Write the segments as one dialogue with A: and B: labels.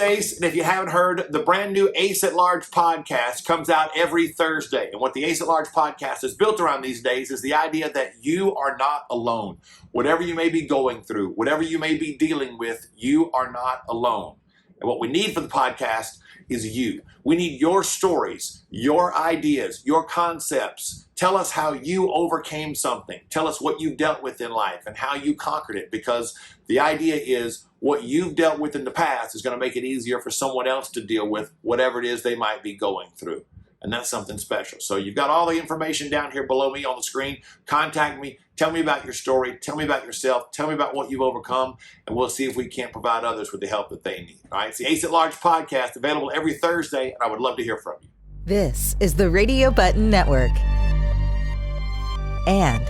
A: Ace, and if you haven't heard, the brand new Ace at Large podcast comes out every Thursday. And what the Ace at Large podcast is built around these days is the idea that you are not alone. Whatever you may be going through, whatever you may be dealing with, you are not alone. And what we need for the podcast is you. We need your stories, your ideas, your concepts. Tell us how you overcame something. Tell us what you dealt with in life and how you conquered it, because the idea is what you've dealt with in the past is going to make it easier for someone else to deal with whatever it is they might be going through. And that's something special. So you've got all the information down here below me on the screen. Contact me. Tell me about your story. Tell me about yourself. Tell me about what you've overcome. And we'll see if we can't provide others with the help that they need. All right. It's the Ace at Large podcast, available every Thursday. And I would love to hear from you.
B: This is the Radio Button Network. And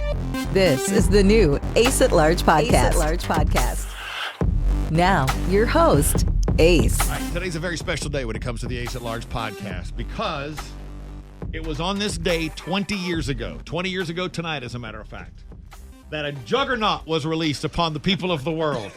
B: this is the new Ace at Large podcast. Ace at Large podcast. Now, your host, Ace.
C: All right, today's a very special day when it comes to the Ace at Large podcast, because it was on this day 20 years ago tonight, as a matter of fact, that a juggernaut was released upon the people of the world.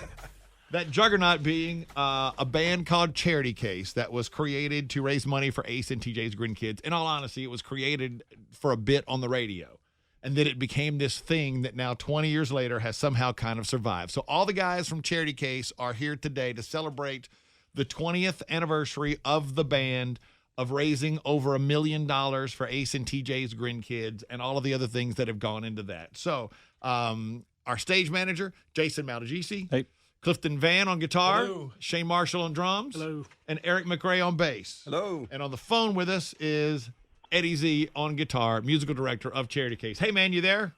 C: That juggernaut being a band called Charity Case that was created to raise money for Ace and TJ's grandkids. In all honesty, it was created for a bit on the radio. And then it became this thing that now 20 years later has somehow kind of survived. So all the guys from Charity Case are here today to celebrate the 20th anniversary of the band, of raising over $1 million for Ace and TJ's grandkids and all of the other things that have gone into that. So our stage manager, Jason Maldegisi.
D: Hey.
C: Clifton Van on guitar.
D: Hello.
C: Shane Marshall on drums.
D: Hello.
C: And Eric McRae on bass.
D: Hello.
C: And on the phone with us is Eddie Z on guitar, musical director of Charity Case. Hey, man, you there?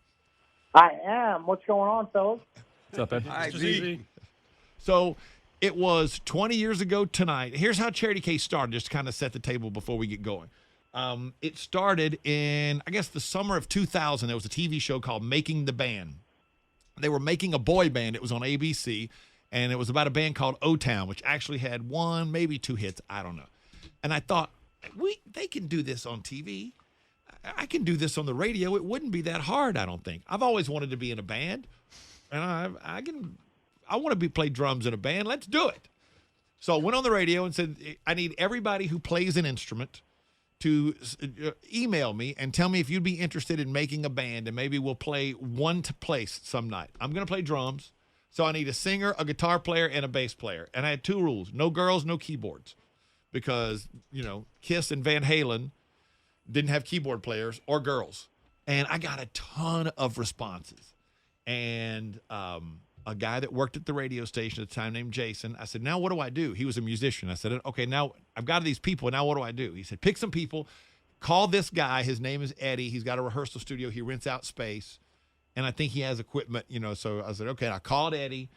E: I am. What's going on, fellas?
D: What's up, Ed?
C: Hi, Z. So it was 20 years ago tonight. Here's how Charity Case started, just to kind of set the table before we get going. It started in, I guess, the summer of 2000. There was a TV show called Making the Band. They were making a boy band. It was on ABC, and it was about a band called O-Town, which actually had one, maybe two hits. I don't know. And I thought, they can do this on TV. I can do this on the radio. It wouldn't be that hard, I don't think. I've always wanted to be in a band, and I want to play drums in a band. Let's do it. So I went on the radio and said, I need everybody who plays an instrument to email me and tell me if you'd be interested in making a band, and maybe we'll play one to place some night. I'm going to play drums, so I need a singer, a guitar player, and a bass player. And I had two rules: no girls, no keyboards. Because, Kiss and Van Halen didn't have keyboard players or girls. And I got a ton of responses. And a guy that worked at the radio station at the time named Jason, I said, now what do I do? He was a musician. I said, okay, now I've got these people. Now what do I do? He said, pick some people. Call this guy. His name is Eddie. He's got a rehearsal studio. He rents out space. And I think he has equipment, So I said, okay, I called Eddie.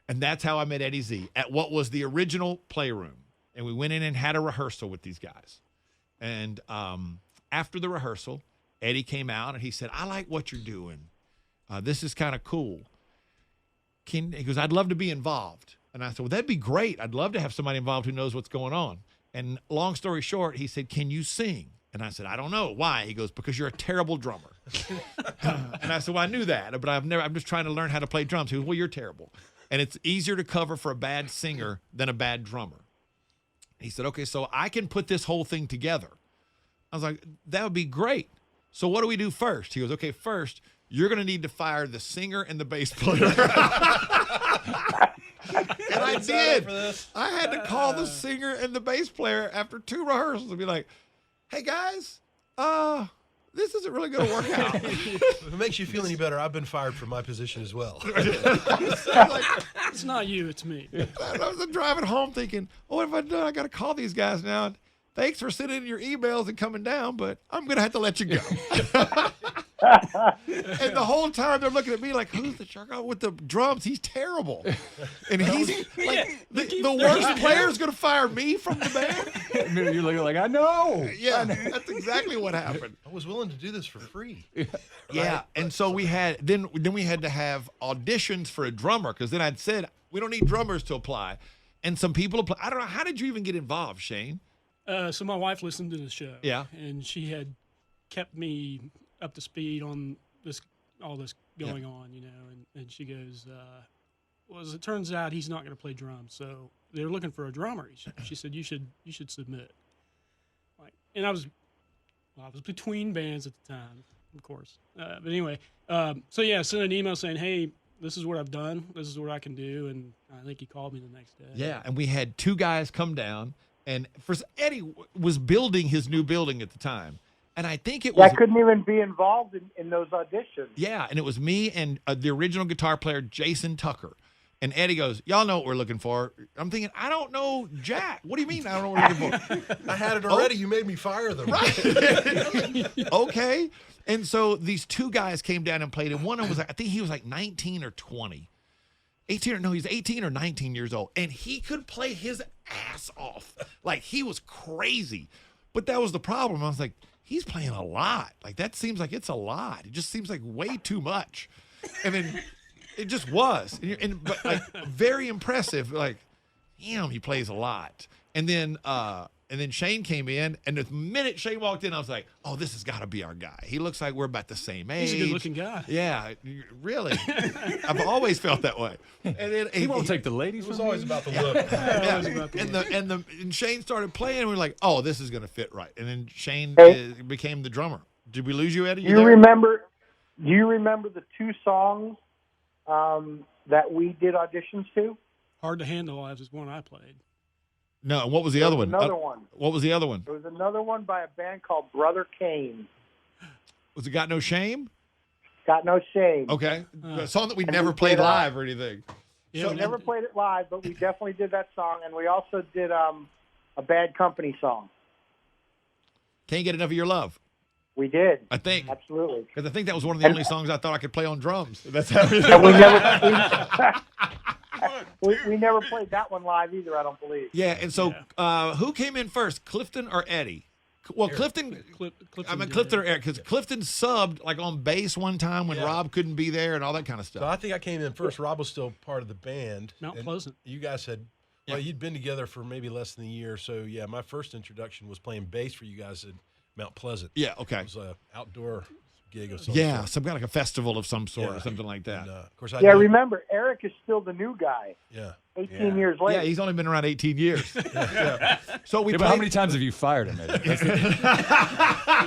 C: And that's how I met Eddie Z at what was the original Playroom. And we went in and had a rehearsal with these guys. And after the rehearsal, Eddie came out and he said, I like what you're doing. This is kind of cool. He goes, I'd love to be involved. And I said, well, that'd be great. I'd love to have somebody involved who knows what's going on. And long story short, he said, can you sing? And I said, I don't know. Why? He goes, because you're a terrible drummer. And I said, well, I knew that, but I'm just trying to learn how to play drums. He goes, well, you're terrible. And it's easier to cover for a bad singer than a bad drummer. He said, okay, so I can put this whole thing together. I was like, that would be great. So what do we do first? He goes, okay, first, you're going to need to fire the singer and the bass player. And I did. I had to call the singer and the bass player after two rehearsals and be like, hey, guys, this isn't really going to work out.
F: If it makes you feel any better, I've been fired from my position as well.
D: It's not you, it's me.
C: I was driving home thinking, oh, what have I done? I got to call these guys now. And thanks for sending in your emails and coming down, but I'm going to have to let you go. And the whole time they're looking at me like, who's the shark out with the drums? He's terrible. And he's like, the worst player is going to fire me from the band?
D: You're looking like, I know.
C: Yeah, that's exactly what happened.
F: I was willing to do this for free.
C: Yeah, and so we had then we had to have auditions for a drummer, because then I'd said, we don't need drummers to apply. And some people apply. I don't know, how did you even get involved, Shane?
D: So my wife listened to the show.
C: Yeah.
D: And she had kept me up to speed on all this going on, and she goes, well, as it turns out, he's not going to play drums. So they're looking for a drummer. She said you should submit. And I was between bands at the time, of course. But anyway, so yeah, I sent an email saying, hey, this is what I've done. This is what I can do. And I think he called me the next day.
C: Yeah, and we had 2 guys come down, and Eddie was building his new building at the time, and I think it was.
E: I couldn't even be involved in those auditions.
C: Yeah, and it was me and the original guitar player, Jason Tucker. And Eddie goes, y'all know what we're looking for. I'm thinking, I don't know Jack. What do you mean I don't know what we're looking for?
F: I had it already. You made me fire them.
C: Right. Okay. And so these 2 guys came down and played, and one of them was, I think he was like 19 or 20. 18 or no, he's 18 or 19 years old. And he could play his ass off. Like, he was crazy. But that was the problem. I was like, he's playing a lot. Like, that seems like it's a lot. It just seems like way too much. And then it just was. But like, very impressive. Like, damn, he plays a lot. And then Shane came in, and the minute Shane walked in, I was like, oh, this has got to be our guy. He looks like we're about the same age.
D: He's a good-looking guy.
C: Yeah, really. I've always felt that way. And then
G: he won't take the ladies.
F: It was always about the look.
C: And Shane started playing, and we were like, oh, this is going to fit right. And then Shane became the drummer. Did we lose you, Eddie?
E: Do you remember the 2 songs that we did auditions to?
D: Hard to Handle is one I played.
C: No, what was the other one?
E: Another one.
C: What was the other one?
E: There was another one by a band called Brother Kane.
C: Was it Got No Shame?
E: Got No Shame.
C: Okay. A song that we never played live or anything.
D: Yeah,
E: We never played it live, but we definitely did that song, and we also did a Bad Company song.
C: Can't Get Enough of Your Love.
E: We did.
C: I think.
E: Absolutely.
C: Because I think that was one of the only songs I thought I could play on drums. That's how
E: we never played that one live either, I don't believe.
C: Yeah, and so who came in first, Clifton or Eddie? Well,
F: Eric.
C: Clifton.
D: Clifton
C: Clifton or Eric, because Clifton subbed like on bass one time when Rob couldn't be there and all that kind of stuff.
F: So I think I came in first. Rob was still part of the band.
D: Mount
F: and
D: Pleasant.
F: You guys had, you'd been together for maybe less than a year. So, yeah, my first introduction was playing bass for you guys at Mount Pleasant.
C: Yeah, okay.
F: It was an outdoor gig of some
C: Yeah,
F: sort.
C: some kind of like a festival of some sort or something like that.
F: And, of course,
E: Remember, Eric is still the new guy.
F: Yeah.
E: 18 years later.
C: Yeah, he's only been around 18 years. Yeah. So we
G: but how many times have you fired him?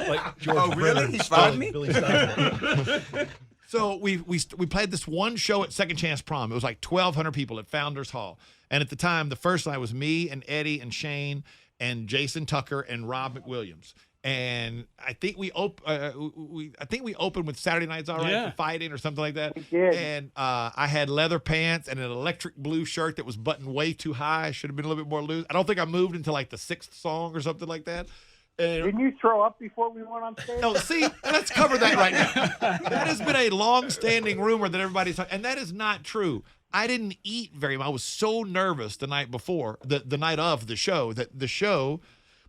F: Like George Brennan,
G: He fired me?
F: Billy Steinberg.
C: So we played this one show at Second Chance Prom. It was like 1,200 people at Founders Hall. And at the time, the first night was me and Eddie and Shane and Jason Tucker and Rob McWilliams. And I think we opened with Saturday Night's All Right for Fighting or something like that.
E: We did.
C: And I had leather pants and an electric blue shirt that was buttoned way too high. Should have been a little bit more loose. I don't think I moved until like the 6th song or something like that. And
E: Didn't you throw up before we went on stage?
C: no, see, let's cover that right now. That has been a long-standing rumor that everybody's talking, and that is not true. I didn't eat very much. I was so nervous the night before, the night of the show,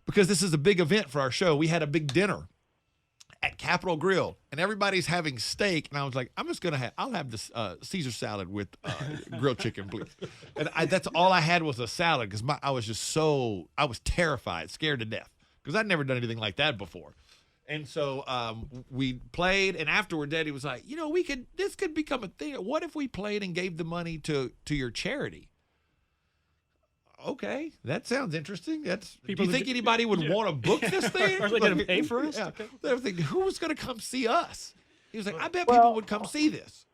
C: because this is a big event for our show, we had a big dinner at Capitol Grill, and everybody's having steak, and I was like, I'll have this Caesar salad with grilled chicken, please. And that's all I had was a salad, because I was terrified, scared to death, because I'd never done anything like that before. And so we played, and afterward, Daddy was like, this could become a thing. What if we played and gave the money to your charity? Okay, that sounds interesting. Do you think anybody would want to book this thing?
D: Are they going to pay for us?
C: Yeah. They were thinking, who's going to come see us? He was like, I bet people would come see this.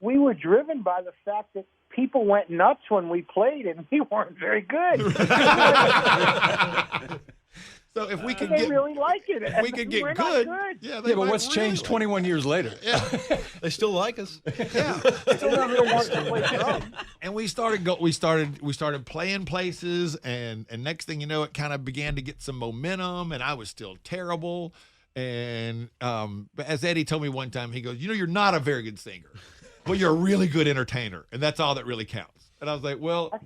E: We were driven by the fact that people went nuts when we played, and we weren't very good.
C: So if we could
E: they really like it.
C: If we could get
E: we're
C: good,
E: not good.
C: yeah.
G: But what's changed 21 years later?
C: Yeah,
F: They still like us.
C: yeah.
E: Still want to play drums.
C: And we started playing places, and next thing you know, it kind of began to get some momentum, and I was still terrible. And but as Eddie told me one time, he goes, you're not a very good singer, but you're a really good entertainer, and that's all that really counts. And I was like, well,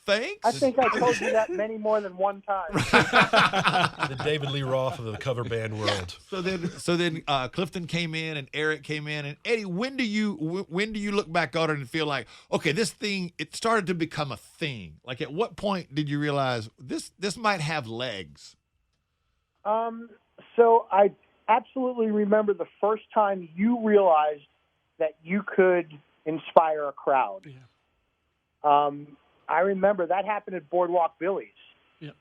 C: thanks.
E: I think I told you that many more than one time.
F: The David Lee Roth of the cover band world.
C: So then Clifton came in and Eric came in, and Eddie, when do you look back on it and feel like, okay, this thing, it started to become a thing? Like, at what point did you realize this might have legs?
E: So I absolutely remember the first time you realized that you could inspire a crowd.
D: Yeah.
E: I remember that happened at Boardwalk Billy's.
D: Yeah.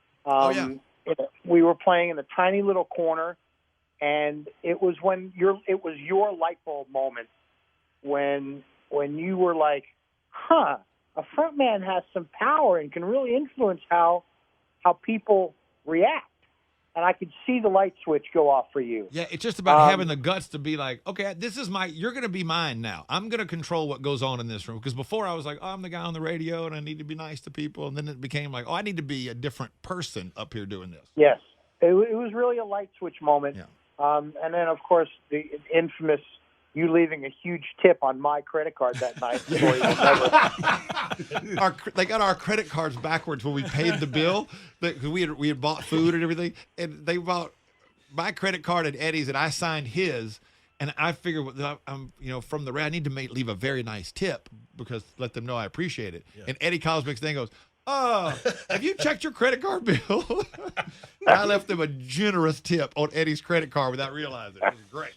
E: We were playing in a tiny little corner, and it was your light bulb moment when you were like, huh, a front man has some power and can really influence how people react. And I could see the light switch go off for you.
C: Yeah, it's just about having the guts to be like, okay, you're going to be mine now. I'm going to control what goes on in this room. Because before I was like, oh, I'm the guy on the radio and I need to be nice to people. And then it became like, oh, I need to be a different person up here doing this.
E: Yes. It was really a light switch moment.
C: Yeah.
E: And then, of course, the infamous you leaving a huge tip on my credit card that night.
C: They got our credit cards backwards when we paid the bill. Because we had bought food and everything. And they bought my credit card at Eddie's, and I signed his. And I figured, I'm from the I need to leave a very nice tip because let them know I appreciate it. Yeah. And Eddie calls me next day and goes, oh, have you checked your credit card bill? I left them a generous tip on Eddie's credit card without realizing it. It was great.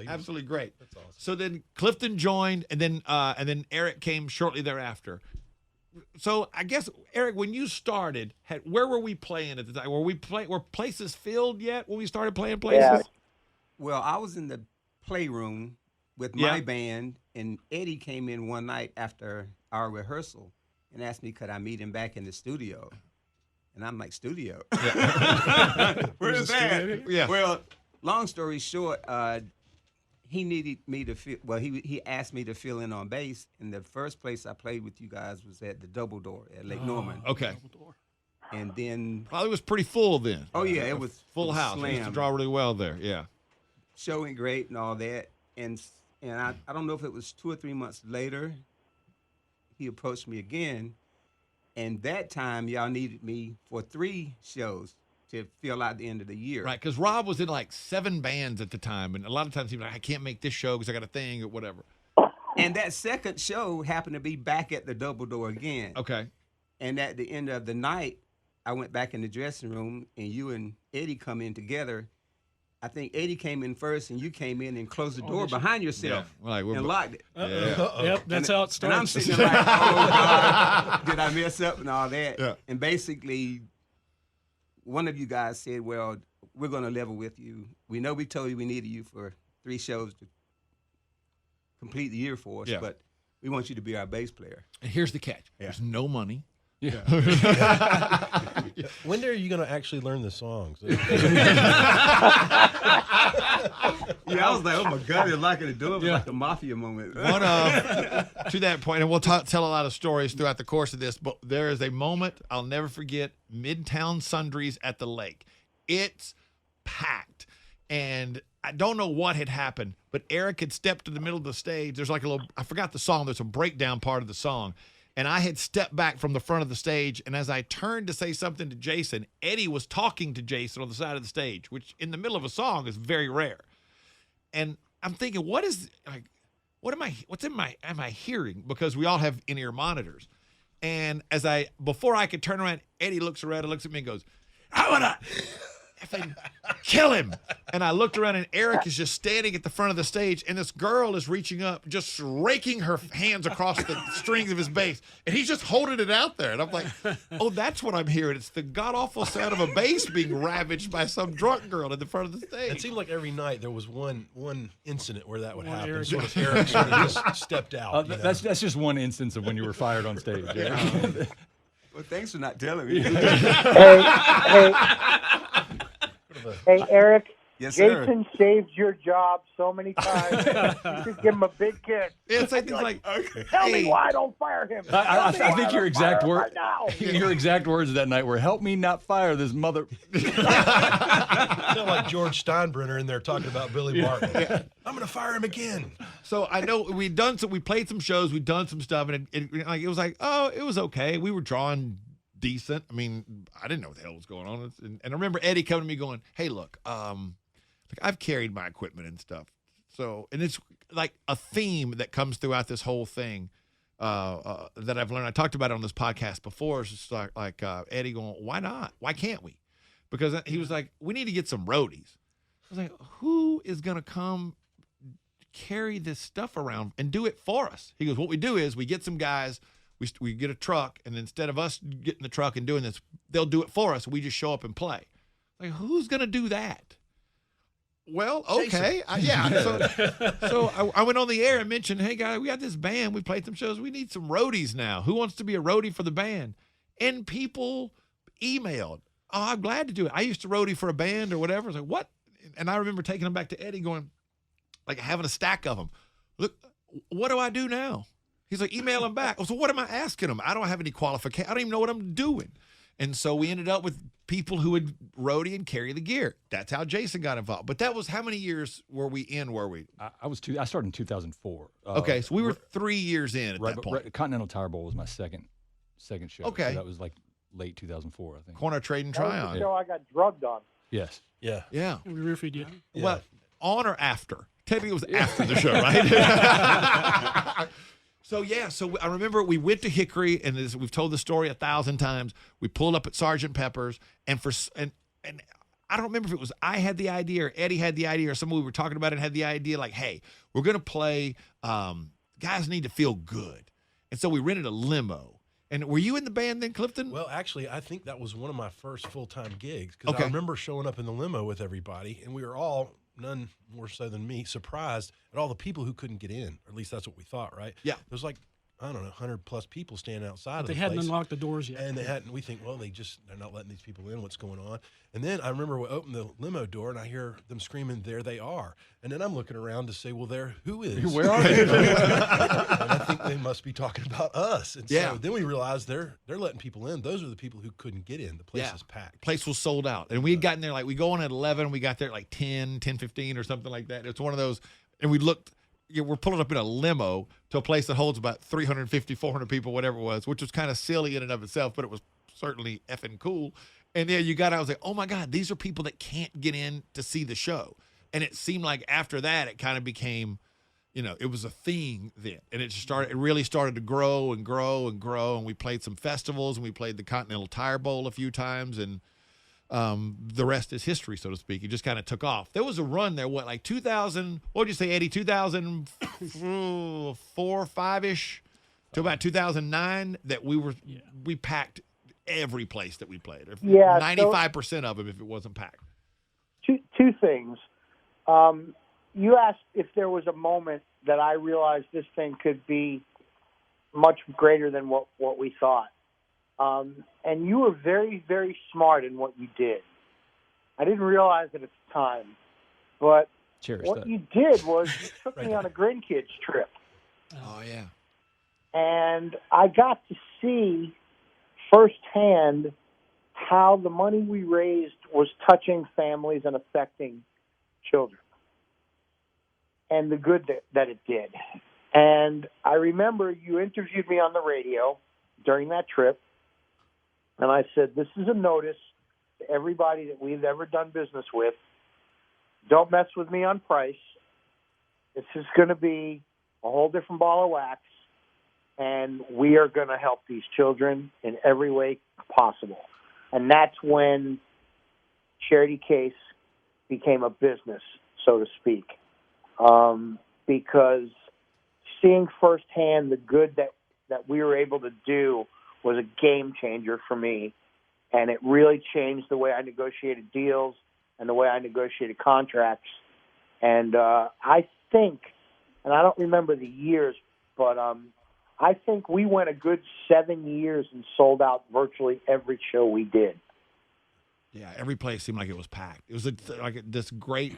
C: Absolutely great. That's awesome. So then Clifton joined, and then Eric came shortly thereafter. So I guess, Eric, when you started, where were we playing at the time? Were places filled yet when we started playing places?
E: Yeah.
H: Well, I was in the playroom with my band, and Eddie came in one night after our rehearsal and asked me, could I meet him back in the studio? And I'm like, studio? Yeah. Where is that?
C: Yeah.
H: Well, long story short, he needed me to he asked me to fill in on bass, and the first place I played with you guys was at the Double Door at Lake Norman.
C: Okay.
H: And then
C: probably was pretty full then.
H: Oh yeah, it was
C: full house. It used to draw really well there. Yeah.
H: Show went great and all that, and I don't know if it was 2 or 3 months later, he approached me again, and that time y'all needed me for 3 shows to fill out the end of the year.
C: Right, because Rob was in like 7 bands at the time, and a lot of times he was like, I can't make this show because I got a thing or whatever.
H: And that second show happened to be back at the Double Door again.
C: Okay.
H: And at the end of the night, I went back in the dressing room, and you and Eddie come in together. I think Eddie came in first, and you came in and closed the door behind yourself and locked it.
D: Yep, that's how it starts.
H: And I'm sitting there like, oh, God, did I mess up and all that?
C: Yeah.
H: And basically, one of you guys said, well, we're going to level with you. We know we told you we needed you for 3 shows to complete the year for us, but we want you to be our bass player.
C: And here's the catch. There's no money.
F: Yeah. When are you going to actually learn the songs?
H: I was like, oh my God, they're locking the door. It was like a mafia moment.
C: To that point, and we'll tell a lot of stories throughout the course of this, but there is a moment I'll never forget, Midtown Sundries at the lake. It's packed. And I don't know what had happened, but Eric had stepped to the middle of the stage. There's like I forgot the song. There's a breakdown part of the song. And I had stepped back from the front of the stage, and as I turned to say something to Jason, Eddie was talking to Jason on the side of the stage, which in the middle of a song is very rare. And I'm thinking, am I hearing? Because we all have in-ear monitors. And before I could turn around, Eddie looks around and looks at me and goes, I want to kill him. And I looked around, and Eric is just standing at the front of the stage, and this girl is reaching up, just raking her hands across the strings of his bass, and he's just holding it out there. And I'm like, oh, that's what I'm hearing. It's the god-awful sound of a bass being ravaged by some drunk girl at the front of the stage.
F: It seemed like every night there was one incident where that would happen. Eric sort of just stepped out.
G: That's just one instance of when you were fired on stage.
H: Well, thanks for not telling me.
E: Hey, Eric.
H: Yes,
E: Jason saved your job so many times. You should give him a big kiss.
C: It's like
E: tell me why I don't fire him.
G: I think your exact
E: words
G: your exact words that night were, "Help me not fire this mother."
F: Sound like George Steinbrenner in there talking about Billy Martin. I'm going to fire him again.
C: So I know we played some shows, we've done some stuff, and it was like, oh, it was okay. We were drawing decent. I mean, I didn't know what the hell was going on. And I remember Eddie coming to me going, hey, look, I've carried my equipment and stuff. So, and it's like a theme that comes throughout this whole thing that I've learned. I talked about it on this podcast before. It's just like Eddie going, why not? Why can't we? Because he was like, we need to get some roadies. I was like, who is going to come carry this stuff around and do it for us? He goes, what we do is we get some guys, we get a truck, and instead of us getting the truck and doing this, they'll do it for us. We just show up and play. Like, who's going to do that? Well, okay. So I went on the air and mentioned, hey, guys, we got this band. We played some shows. We need some roadies now. Who wants to be a roadie for the band? And people emailed, oh, I'm glad to do it. I used to roadie for a band or whatever. I was like, what? And I remember taking them back to Eddie going, like having a stack of them. Look, what do I do now? He's like, email them back. Oh, so what am I asking them? I don't have any qualification. I don't even know what I'm doing. And so we ended up with people who would roadie and carry the gear. That's how Jason got involved. But that was, how many years were we in?
G: I started in 2004.
C: Okay, so we were 3 years in at that point.
G: Continental Tire Bowl was my second show.
C: Okay.
G: So that was like late 2004, I think.
C: Corner Trade and
E: That was
C: Tryon.
E: the show I got drugged on.
G: Yes.
F: Yeah.
C: Yeah.
D: We roofied you.
C: Well, on or after? Technically, it was after the show, right? So I remember we went to Hickory, and we've told the story 1,000 times. We pulled up at Sergeant Pepper's, and I don't remember if it was I had the idea or Eddie had the idea or someone we were talking about and had the idea, like, hey, we're going to play Guys Need to Feel Good. And so we rented a limo. And were you in the band then, Clifton?
F: Well, actually, I think that was one of my first full-time gigs, because
C: Okay.
F: I remember showing up in the limo with everybody, and we were all, none more so than me, surprised at all the people who couldn't get in. Or at least that's what we thought, right?
C: Yeah.
F: There was like, I don't know, 100-plus people standing outside of
D: They
F: the
D: hadn't
F: place.
D: unlocked the doors yet.
F: And they hadn't. We think, well, they're not letting these people in. What's going on? And then I remember we opened the limo door, and I hear them screaming, "There they are!" And then I'm looking around to say, well, who is?
G: Where are they?
F: And I think they must be talking about us. And
C: Yeah.
F: so then we realized they're letting people in. Those are the people who couldn't get in. The place
C: Yeah.
F: is packed.
C: Place was sold out. And we had gotten there, like, we go on at 11, we got there at like 10:15 or something like that. It's one of those, and we looked, we're pulling up in a limo to a place that holds about 350, 400 people, whatever it was, which was kind of silly in and of itself, but it was certainly effing cool. And then I was like, oh my God, these are people that can't get in to see the show. And it seemed like after that, it kind of became, it was a thing then. And it really started to grow and grow and grow. And we played some festivals, and we played the Continental Tire Bowl a few times. And the rest is history, so to speak. It just kind of took off. There was a run there, like 2000, what would you say, Eddie, 2004, 5-ish to about 2009 that we packed every place that we played.
E: Yeah,
C: 95% of them if it wasn't packed.
E: Two things. You asked if there was a moment that I realized this thing could be much greater than what we thought. And you were very, very smart in what you did. I didn't realize it at the time, but
G: Cherish
E: what
G: that.
E: you did was you took me on a grandkids trip.
C: Oh, yeah.
E: And I got to see firsthand how the money we raised was touching families and affecting children, and the good that it did. And I remember you interviewed me on the radio during that trip, and I said, this is a notice to everybody that we've ever done business with. Don't mess with me on price. This is going to be a whole different ball of wax, and we are going to help these children in every way possible. And that's when Charity Case became a business, so to speak, because seeing firsthand the good that we were able to do was a game changer for me, and it really changed the way I negotiated deals and the way I negotiated contracts. And I think, and I don't remember the years, but I think we went a good 7 years and sold out virtually every show we did.
C: Yeah, every place seemed like it was packed. It was this great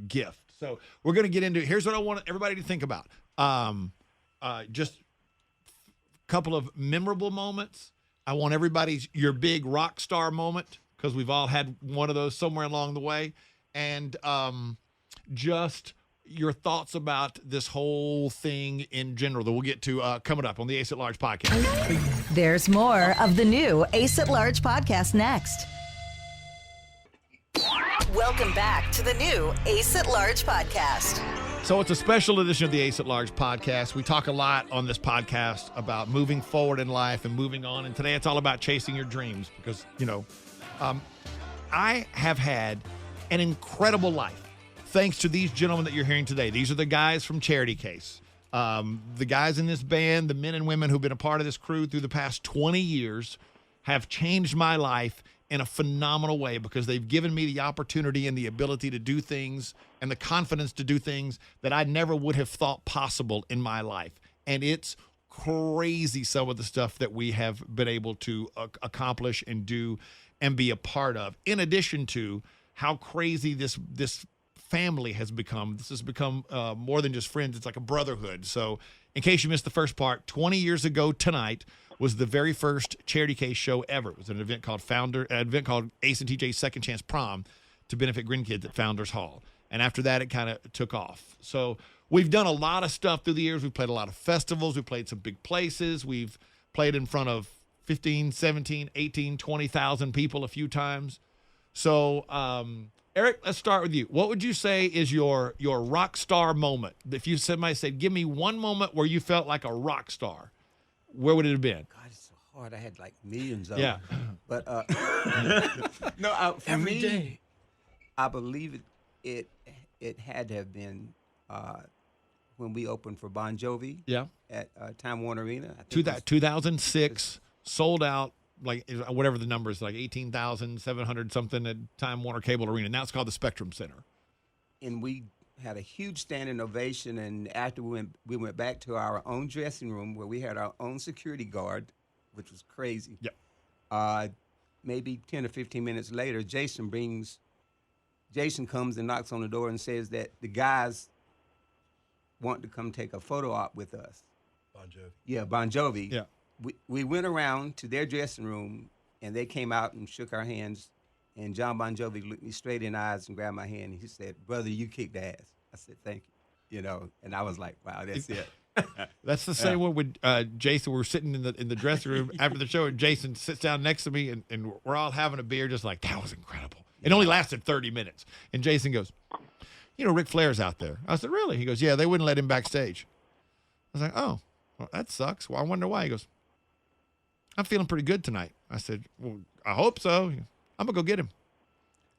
C: gift. So we're going to get into it. Here's what I want everybody to think about. Just a couple of memorable moments. I want your big rock star moment, because we've all had one of those somewhere along the way. And just your thoughts about this whole thing in general that we'll get to coming up on the Ace at Large podcast.
B: There's more of the new Ace at Large podcast next. Welcome back to the new Ace at Large podcast.
C: So it's a special edition of the Ace at Large podcast. We talk a lot on this podcast about moving forward in life and moving on. And today it's all about chasing your dreams because, I have had an incredible life thanks to these gentlemen that you're hearing today. These are the guys from Charity Case. The guys in this band, the men and women who've been a part of this crew through the past 20 years have changed my life in a phenomenal way because they've given me the opportunity and the ability to do things and the confidence to do things that I never would have thought possible in my life. And it's crazy some of the stuff that we have been able to accomplish and do and be a part of, in addition to how crazy this family has become. This has become more than just friends. It's like a brotherhood. So in case you missed the first part, 20 years ago tonight was the very first charity case show ever. It was an event called Ace and TJ's Second Chance Prom to benefit grandkids at Founders Hall. And after that, it kind of took off. So we've done a lot of stuff through the years. We've played a lot of festivals. We've played some big places. We've played in front of 15, 17, 18, 20,000 people a few times. So, Eric, let's start with you. What would you say is your rock star moment? If you somebody said, give me one moment where you felt like a rock star, where would it have been?
H: God, it's so hard. I had like millions of
C: Yeah.
H: them. But for
D: Every
H: me,
D: day.
H: I believe it had to have been when we opened for Bon Jovi
C: Yeah.
H: at Time Warner Arena. I think
C: To
H: it was-
C: that 2006, sold out, like whatever the number is, like 18,700 something at Time Warner Cable Arena. Now it's called the Spectrum Center.
H: and we had a huge standing ovation. And after we went back to our own dressing room where we had our own security guard, which was crazy.
C: Yep.
H: Maybe 10 or 15 minutes later, Jason comes and knocks on the door and says that the guys want to come take a photo op with us.
F: Bon Jovi.
H: Yeah, Bon Jovi.
C: Yeah.
H: We went around to their dressing room, and they came out and shook our hands. And John Bon Jovi looked me straight in the eyes and grabbed my hand, and he said, "Brother, you kicked ass." I said, "Thank you." You know, and I was like, "Wow, that's it."
C: That's the same one with Jason. We're sitting in the dressing room after the show, and Jason sits down next to me, and we're all having a beer, just like, that was incredible. It only lasted 30 minutes. And Jason goes, Ric Flair's out there. I said, really? He goes, yeah, they wouldn't let him backstage. I was like, oh, well, that sucks. Well, I wonder why. He goes, I'm feeling pretty good tonight. I said, well, I hope so. He goes, I'm going to go get him.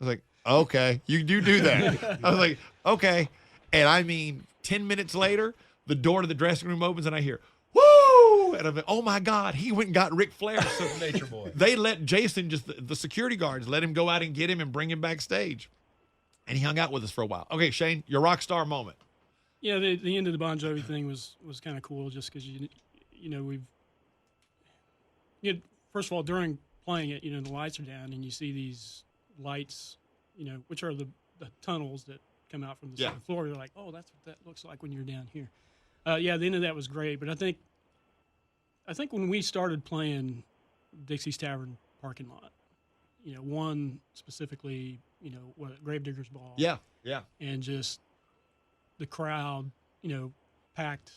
C: I was like, okay, you do that. I was like, okay. And I mean, 10 minutes later, the door to the dressing room opens and I hear, woo! And I'm like, oh my God, he went and got Ric Flair. So
F: Nature boy.
C: they let Jason, just the security guards, let him go out and get him and bring him backstage. And he hung out with us for a while. Okay, Shane, your rock star moment.
D: Yeah, the end of the Bon Jovi thing was kind of cool, just because first of all, during playing it, the lights are down and you see these lights, which are the tunnels that come out from the second floor. You're like, oh, that's what that looks like when you're down here. The end of that was great, but I think when we started playing Dixie's Tavern parking lot, one specifically, Gravedigger's Ball.
C: Yeah.
D: And just the crowd, packed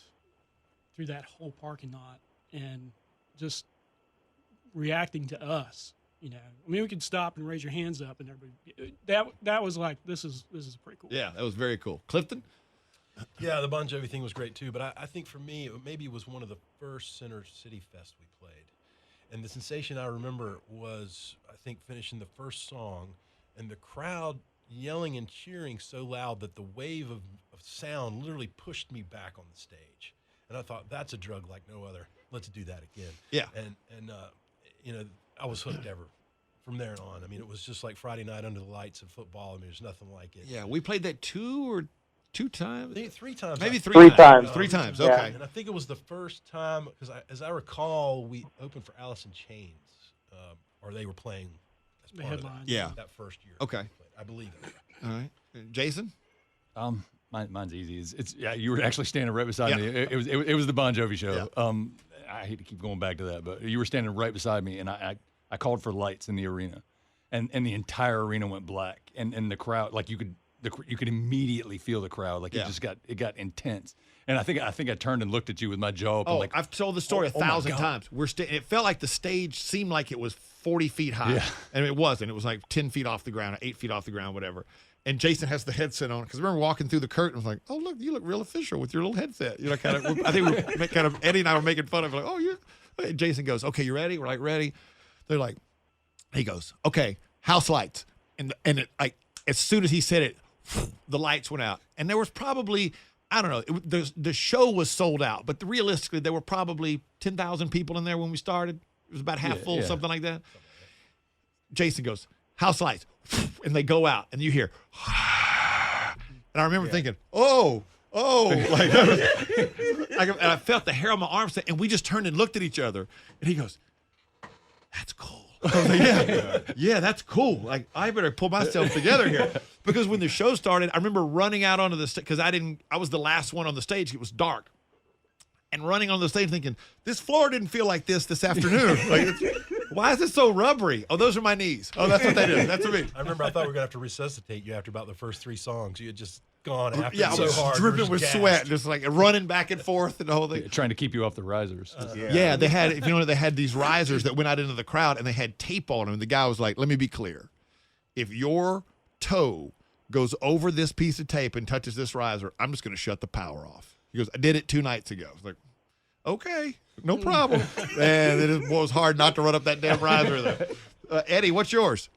D: through that whole parking lot and just reacting to us. We could stop and raise your hands up and everybody. That was like, this is pretty cool.
C: Yeah, that was very cool. Clifton?
F: Yeah, the Bon Jovi thing was great too, but I think for me, it was one of the first Center City Fest we played. And the sensation I remember was, I think, finishing the first song and the crowd yelling and cheering so loud that the wave of sound literally pushed me back on the stage. And I thought, that's a drug like no other. Let's do that again.
C: Yeah.
F: And I was hooked ever from there on. I mean, it was just like Friday night under the lights of football. I mean, there's nothing like it.
C: Yeah, we played that two times.
F: I think 3 times.
C: Maybe
F: I-
C: three
E: times.
C: Three times,
E: Yeah.
C: okay.
F: And I think it was the first time, because as I recall, we opened for Alice in Chains, or they were playing as
D: The
F: part of
D: headline.
C: Yeah.
F: that first year.
C: Okay.
F: I believe it.
C: All right. Jason?
G: Mine's easy. It's you were actually standing right beside me.
C: Yeah.
G: It was the Bon Jovi show.
C: Yeah.
G: I hate to keep going back to that, but you were standing right beside me, and I called for lights in the arena, and the entire arena went black, and the crowd, like you could immediately feel the crowd, like
C: Yeah.
G: it got intense, and I think I turned and looked at you with my jaw open,
C: Oh,
G: like
C: I've told the story
G: oh my
C: 1,000
G: God.
C: times. It felt like the stage seemed like it was 40 feet high.
G: Yeah.
C: And it wasn't. It was like 10 feet off the ground, 8 feet off the ground, whatever. And Jason has the headset on. Because I remember walking through the curtain, I was like, oh, look, you look real official with your little headset. I think Eddie and I were making fun of it. Like, oh, you. And Jason goes, okay, you ready? We're like, ready. They're like, he goes, okay, house lights. And as soon as he said it, the lights went out. And there was probably I don't know. The show was sold out, but realistically, there were probably 10,000 people in there when we started. It was about half full, something like that. Jason goes, house lights, and they go out, and you hear, and I remember thinking, oh, like, and I felt the hair on my arm, and we just turned and looked at each other, and he goes, that's cool. I was like, yeah, that's cool. Like, I better pull myself together here. Because when the show started, I remember running out onto the stage, because I was the last one on the stage. It was dark. And running on the stage thinking, this floor didn't feel like this afternoon. Like, why is it so rubbery? Oh, those are my knees. Oh, that's what they do. That's what I mean.
F: I remember I thought we were going to have to resuscitate you after about the first 3 songs. You had just gone after
C: I
F: so
C: was
F: hard.
C: dripping with
F: gassed.
C: sweat, just like running back and forth and the whole thing.
G: Trying to keep you off the risers.
C: Yeah, they had, if you know, they had these risers that went out into the crowd, and they had tape on them. And the guy was like, let me be clear. If your toe goes over this piece of tape and touches this riser, I'm just going to shut the power off. He goes, I did it 2 nights ago. I was like, okay, no problem. And it was hard not to run up that damn riser there. Eddie, what's yours?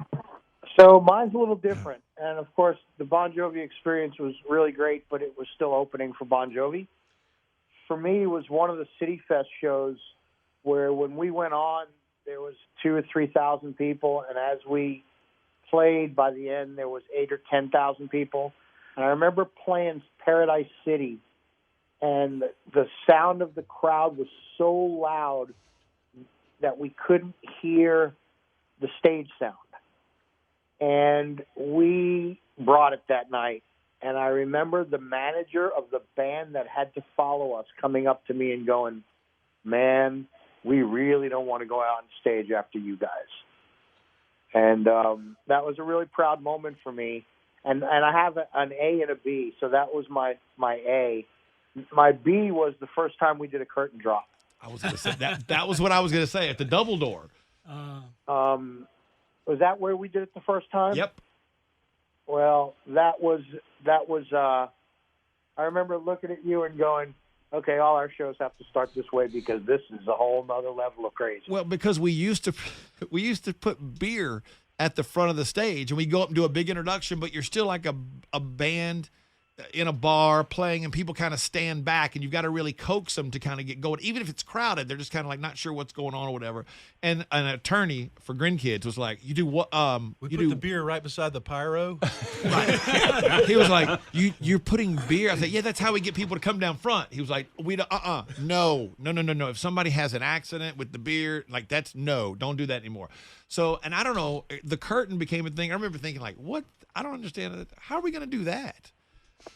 E: So mine's a little different. And, of course, the Bon Jovi experience was really great, but it was still opening for Bon Jovi. For me, it was one of the City Fest shows where when we went on, there was 2,000 or 3,000 people, and as we played, by the end, there was 8,000 or 10,000 people. And I remember playing Paradise City, and the sound of the crowd was so loud that we couldn't hear the stage sound. And we brought it that night. And I remember the manager of the band that had to follow us coming up to me and going, man, we really don't want to go out on stage after you guys. And that was a really proud moment for me. And I have an A and a B, so that was my A. My B was the first time we did a curtain drop.
C: I was going to say that was what I was going to say at the double door.
E: Was that where we did it the first time?
C: Yep.
E: Well, that was. I remember looking at you and going, "Okay, all our shows have to start this way because this is a whole nother level of crazy."
C: Well, because we used to put beer at the front of the stage, and we go up and do a big introduction, but you're still like a band in a bar playing, and people kind of stand back, and you've got to really coax them to kind of get going. Even if it's crowded, they're just kind of like not sure what's going on or whatever. And an attorney for Grin Kids was like, "You do what?
F: We
C: you
F: put
C: do
F: the beer right beside the pyro.
C: Right." He was like, "You're putting beer." I said, "Yeah, that's how we get people to come down front." He was like, "We don't, no. If somebody has an accident with the beer, like don't do that anymore." So, and I don't know, the curtain became a thing. I remember thinking like, "What? I don't understand it. How are we going to do that?"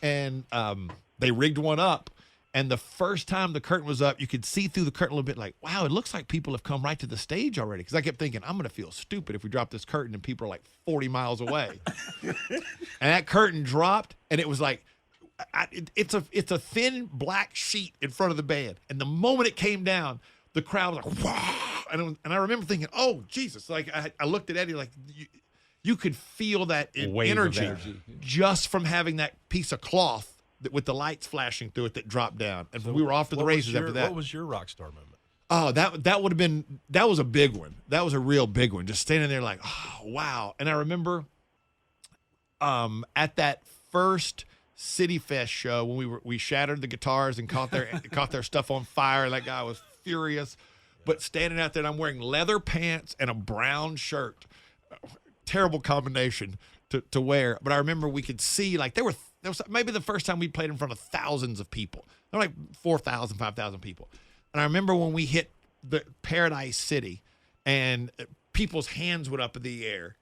C: And they rigged one up, and the first time the curtain was up, you could see through the curtain a little bit like, wow, it looks like people have come right to the stage already. Because I kept thinking, I'm going to feel stupid if we drop this curtain and people are like 40 miles away. And that curtain dropped, and it was like, it's a thin black sheet in front of the band. And the moment it came down, the crowd was like, wow. And I remember thinking, oh, Jesus. Like, I looked at Eddie like, you could feel that energy just from having that piece of cloth with the lights flashing through it that dropped down. And we were off to the races after that.
F: What was your rock star moment?
C: Oh, that was a big one. That was a real big one. Just standing there like, oh, wow. And I remember at that first City Fest show when we shattered the guitars and caught their stuff on fire. That guy was furious. But standing out there, and I'm wearing leather pants and a brown shirt. Terrible combination to wear, but I remember we could see like there was maybe the first time we played in front of thousands of people. There were like 4,000, 5,000 people, and I remember when we hit the Paradise City, and people's hands went up in the air,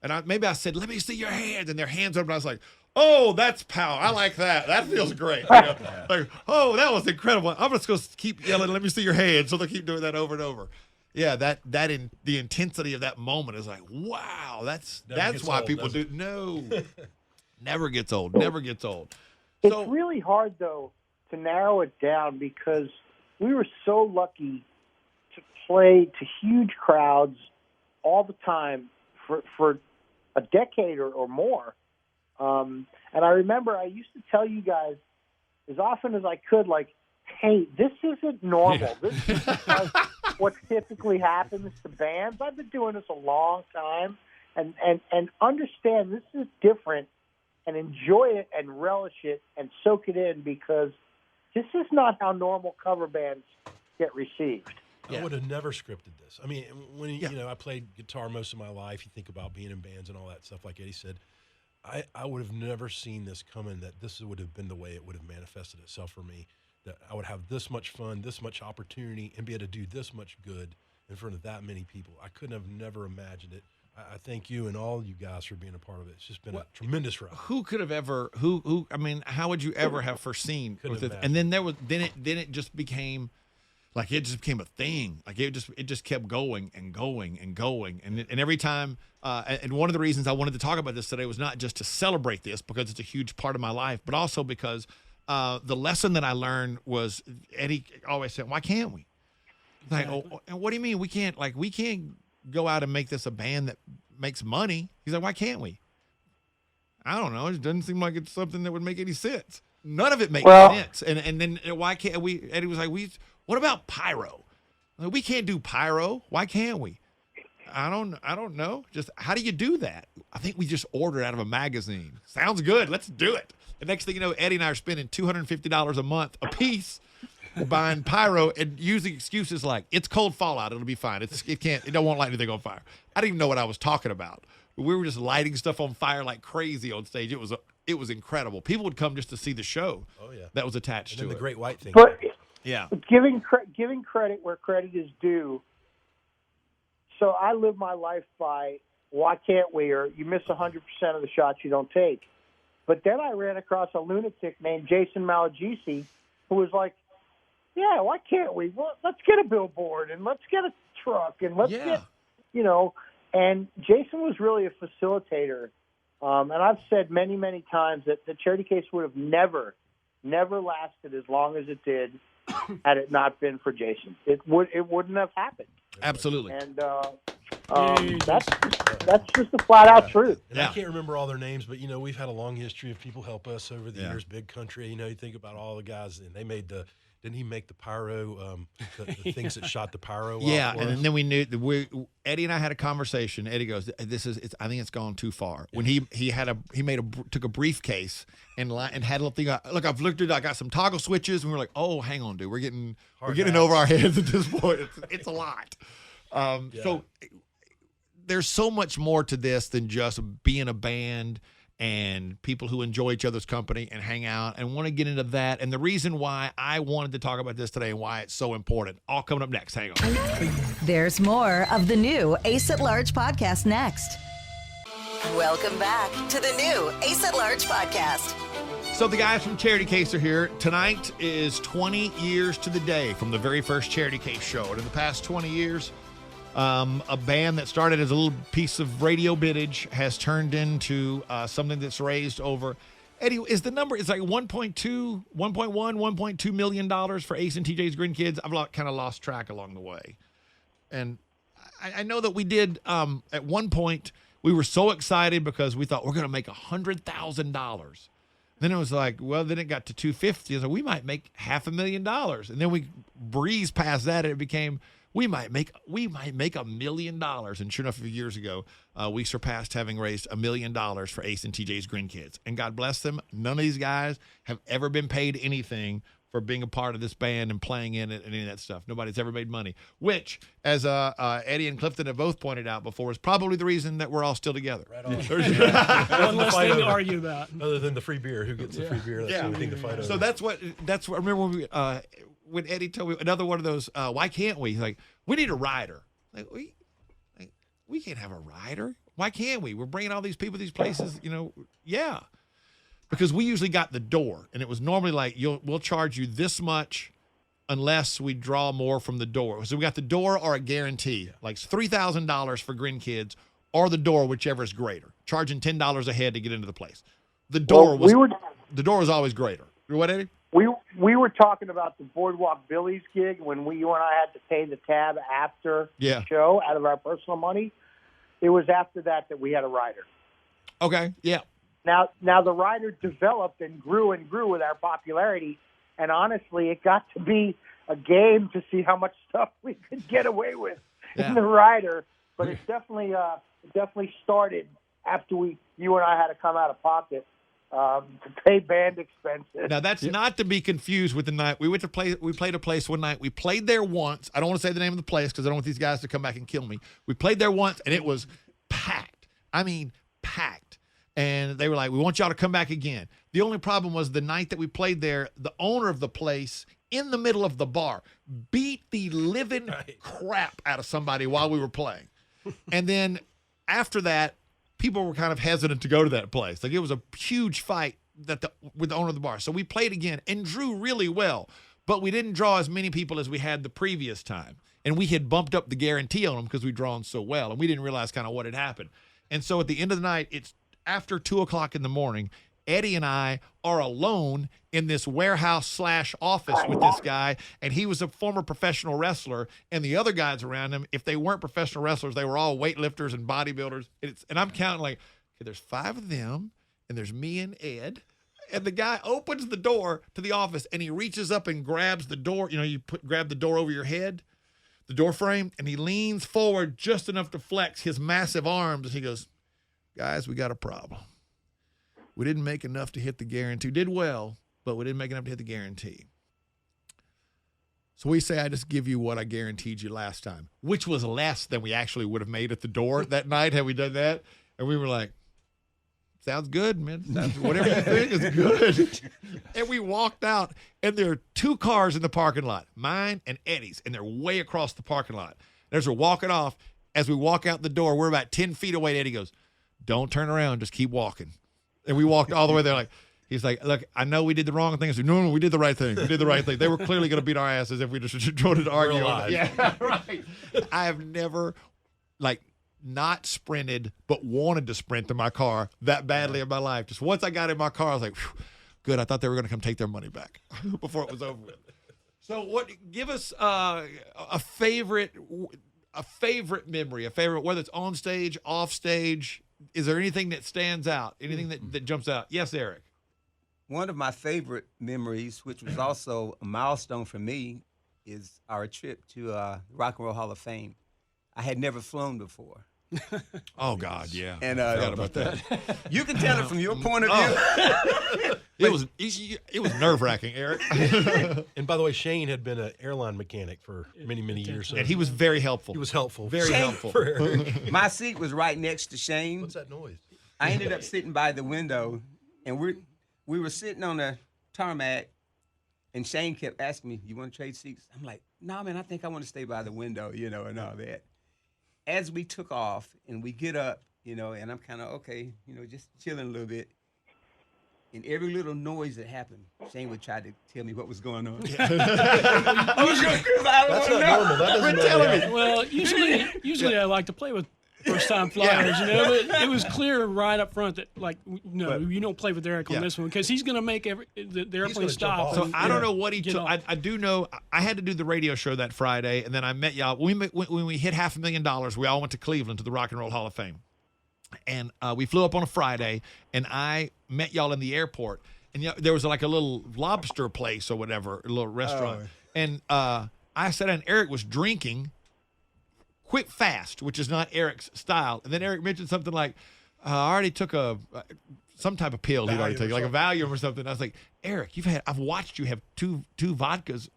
C: and maybe I said, "Let me see your hands," and their hands went up, and I was like, "Oh, that's power! I like that. That feels great." You know? Like, oh, that was incredible. I'm just gonna keep yelling, "Let me see your hands," so they keep doing that over and over. Yeah, the intensity of that moment is like, wow, that's why
F: old,
C: people do. No, never gets old. Never gets old.
E: It's really hard though to narrow it down because we were so lucky to play to huge crowds all the time for a decade or more. And I remember I used to tell you guys as often as I could, like, hey, this isn't normal. Yeah. This is what typically happens to bands. I've been doing this a long time, and understand this is different and enjoy it and relish it and soak it in, because this is not how normal cover bands get received.
F: I would have never scripted this. I mean, when
C: Yeah.
F: you know, I played guitar most of my life. You think about being in bands and all that stuff, like Eddie said. I would have never seen this coming, that this would have been the way it would have manifested itself for me, that I would have this much fun, this much opportunity, and be able to do this much good in front of that many people. I couldn't have never imagined it. I thank you and all you guys for being a part of it. It's just been a tremendous ride.
C: Who could have ever? Who? I mean, how would you ever have foreseen?
F: Couldn't
C: With it?
F: imagine.
C: And then there was. Then it just became, like it just became a thing. Like it just kept going and going and going. And every time. And one of the reasons I wanted to talk about this today was not just to celebrate this, because it's a huge part of my life, but also because the lesson that I learned was, Eddie always said, "Why can't we?" Like, oh, and what do you mean we can't? Like, we can't go out and make this a band that makes money. He's like, "Why can't we?" I don't know. It doesn't seem like it's something that would make any sense. None of it makes sense. And then why can't we? Eddie was like, what about pyro? Like, we can't do pyro. Why can't we? I don't know. Just how do you do that? I think we just order it out of a magazine. Sounds good. Let's do it. The next thing you know, Eddie and I are spending $250 a month a piece buying pyro and using excuses like, it's cold fallout, it'll be fine. It won't light anything on fire. I didn't even know what I was talking about. We were just lighting stuff on fire like crazy on stage. It was incredible. People would come just to see the show.
F: Oh yeah,
C: that was attached
F: and
C: to
F: then
C: it.
F: the Great White thing.
E: But
C: Yeah.
E: giving credit where credit is due. So I live my life by, why can't we? Or you miss 100% of the shots you don't take. But then I ran across a lunatic named Jason Malagisi who was like, yeah, why can't we? Well, let's get a billboard and let's get a truck and let's get, and Jason was really a facilitator. And I've said many, many times that the Charity Case would have never lasted as long as it did had it not been for Jason. It wouldn't have happened.
C: Absolutely.
E: And that's just the flat out truth.
F: And I can't remember all their names, but we've had a long history of people help us over the years. Big Country, you think about all the guys, and they made didn't he make the pyro, the things that shot the pyro?
C: Yeah,
F: off for
C: and
F: us?
C: then we knew Eddie and I had a conversation. Eddie goes, I think it's gone too far. When he took a briefcase and had a little thing. Look, I've looked at it. I got some toggle switches, and we're like, oh, hang on, dude, we're getting over our heads at this point. It's a lot. So there's so much more to this than just being a band and people who enjoy each other's company and hang out, and want to get into that. And the reason why I wanted to talk about this today and why it's so important, all coming up next. Hang on.
B: There's more of the new Ace at Large podcast next. Welcome back to the new Ace at Large podcast.
C: So the guys from Charity Case are here. Tonight is 20 years to the day from the very first Charity Case show. And in the past 20 years, a band that started as a little piece of radio bittage has turned into something that's raised over. Eddie, is the number, it's like 1.1, 1.2 million dollars for Ace and TJ's Grin Kids? I've kind of lost track along the way. And I know that we did, at one point, we were so excited because we thought we're going to make $100,000. Then it was like, well, then it got to 250. So we might make $500,000. And then we breezed past that, and it became, we might make $1 million. And sure enough, a few years ago, we surpassed having raised $1 million for Ace and TJ's Grin Kids. And God bless them, none of these guys have ever been paid anything for being a part of this band and playing in it and any of that stuff. Nobody's ever made money, which, as Eddie and Clifton have both pointed out before, is probably the reason that we're all still together.
F: Right on.
D: One less thing to argue about.
F: Other than the free beer, who gets the free beer? That's the only thing to fight over.
C: So that's what I remember when Eddie told me another one of those. Why can't we? He's like, we need a rider. Like we can't have a rider. Why can't we? We're bringing all these people to these places. Yeah. Because we usually got the door, and it was normally like we'll charge you this much unless we draw more from the door. So we got the door or a guarantee, like $3,000 for Grin Kids, or the door, whichever is greater. Charging $10 a head to get into the place. The door was always greater. What, Eddie?
E: We were talking about the Boardwalk Billy's gig when you and I had to pay the tab after the show out of our personal money. It was after that we had a rider.
C: Okay, yeah.
E: Now the rider developed and grew with our popularity, and honestly, it got to be a game to see how much stuff we could get away with in the rider. But it definitely started after you and I had to come out of pocket to pay band expenses.
C: Now that's not to be confused with the night we went to play. We played a place one night. We played there once. I don't want to say the name of the place because I don't want these guys to come back and kill me. We played there once and it was packed. I mean, packed. And they were like, "We want y'all to come back again." The only problem was the night that we played there, the owner of the place in the middle of the bar beat the living crap out of somebody while we were playing. And then after that, people were kind of hesitant to go to that place. Like it was a huge fight with the owner of the bar. So we played again and drew really well, but we didn't draw as many people as we had the previous time. And we had bumped up the guarantee on them because we'd drawn so well, and we didn't realize kind of what had happened. And so at the end of the night, it's after 2:00 in the morning. Eddie and I are alone in this warehouse / office with this guy, and he was a former professional wrestler, and the other guys around him, if they weren't professional wrestlers, they were all weightlifters and bodybuilders. And I'm counting like, okay, there's 5 of them, and there's me and Ed. And the guy opens the door to the office, and he reaches up and grabs the door. You know, grab the door over your head, the door frame, and he leans forward just enough to flex his massive arms, and he goes, "Guys, we got a problem. We didn't make enough to hit the guarantee. Did well, but we didn't make enough to hit the guarantee. So we say, I just give you what I guaranteed you last time," which was less than we actually would have made at the door that night had we done that. And we were like, "Sounds good, man. Whatever you think is good." And we walked out, and there are 2 cars in the parking lot, mine and Eddie's, and they're way across the parking lot. And as we're walking off, as we walk out the door, we're about 10 feet away. Eddie goes, "Don't turn around. Just keep walking." And we walked all the way there. Like, he's like, "Look, I know we did the wrong thing." I said, No, we did the right thing. We did the right thing. They were clearly going to beat our asses if we just tried to argue. Yeah, right. I have never, not sprinted, but wanted to sprint to my car that badly in my life. Just once I got in my car, I was like, good. I thought they were going to come take their money back before it was over with. So give us a favorite memory, whether it's on stage, off stage. Is there anything that stands out? Anything that jumps out? Yes, Eric.
H: One of my favorite memories, which was also a milestone for me, is our trip to Rock and Roll Hall of Fame. I had never flown before.
C: Oh, God, yeah.
H: And
C: I forgot about that.
H: You can tell it from your point of view.
C: It was nerve-wracking, Eric.
F: And by the way, Shane had been an airline mechanic for many, many years. So
C: and he was very helpful.
F: He was helpful.
C: Very helpful.
F: For Eric.
H: My seat was right next to Shane.
F: What's that noise?
H: I ended up sitting by the window, and we were sitting on the tarmac, and Shane kept asking me, "You want to trade seats?" I'm like, "No, man, I think I want to stay by the window, and all that." As we took off and we get up, and I'm kind of, okay, just chilling a little bit. And every little noise that happened, Shane would try to tell me what was going on.
F: That's not normal. That doesn't matter.
D: Well, usually I like to play with first-time flyers, but it was clear right up front that, you don't play with Eric on this one because he's going to make the airplane stop.
C: So I don't know what he took. I do know I had to do the radio show that Friday, and then I met y'all. When we hit $500,000, we all went to Cleveland to the Rock and Roll Hall of Fame. And we flew up on a Friday, and I met y'all in the airport. And there was like a little lobster place or whatever, a little restaurant. Oh. And I sat down, and Eric was drinking quick fast, which is not Eric's style. And then Eric mentioned something like, I already took some type of pill he'd already taken, like a Valium or something. I was like, Eric, I've watched you have two vodkas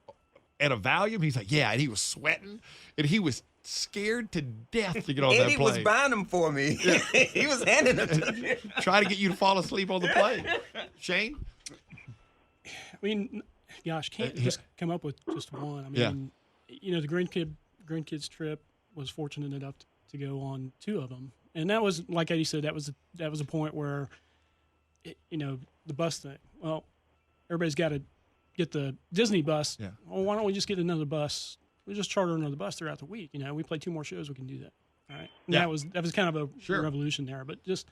C: and a Valium. He's like, yeah, and he was sweating, and he was scared to death to get on that plane.
H: Eddie was buying them for me. Yeah. He was handing them to me.
C: Try to get you to fall asleep on the plane. Shane?
D: I mean, gosh, can't just come up with just one. I mean, the grandkids trip, was fortunate enough to go on 2 of them, and that was, like Eddie said, that was a point where, the bus thing. Well, everybody's got to get the Disney bus. Yeah. Well, why don't we just get another bus? We just charter another bus throughout the week. We play 2 more shows. We can do that. All right. Yeah. That was kind of a revolution there, but just,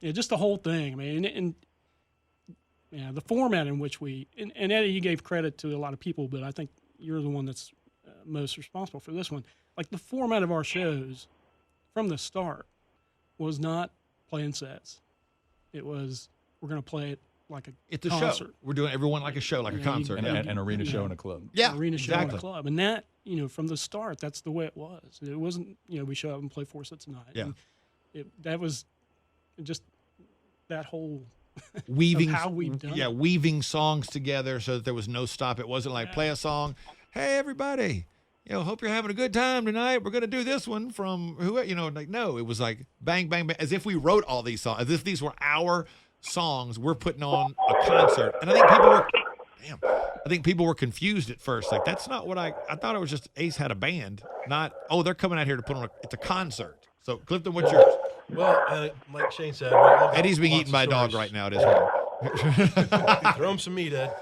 D: just the whole thing. I mean, and the format in which and Eddie, you gave credit to a lot of people, but I think you're the one that's most responsible for this one. Like, the format of our shows from the start was not playing sets. It was, we're going to play it like a concert.
C: Show. We're doing everyone like a show, like a concert.
G: An arena show and a club.
C: Yeah,
D: an arena show and a club. And that, from the start, that's the way it was. It wasn't, we show up and play 4 sets a night.
C: Yeah.
D: And that was just that whole
C: weaving
D: how we've done it.
C: weaving songs together so that there was no stop. It wasn't like play a song, hey everybody, hope you're having a good time tonight, we're gonna do this one from who, like, no, it was like bang bang bang, as if we wrote all these songs, as if these were our songs we're putting on a concert. And I think people were confused at first, like that's not what I thought. It was just Ace had a band, not they're coming out here to put on it's a concert. So Clifton, what's yours?
F: Well, like Shane said, we all got
C: Eddie's being
F: lots
C: eaten
F: of
C: by a dog
F: stories.
C: right now. It is.
F: Throw him some meat, Ed.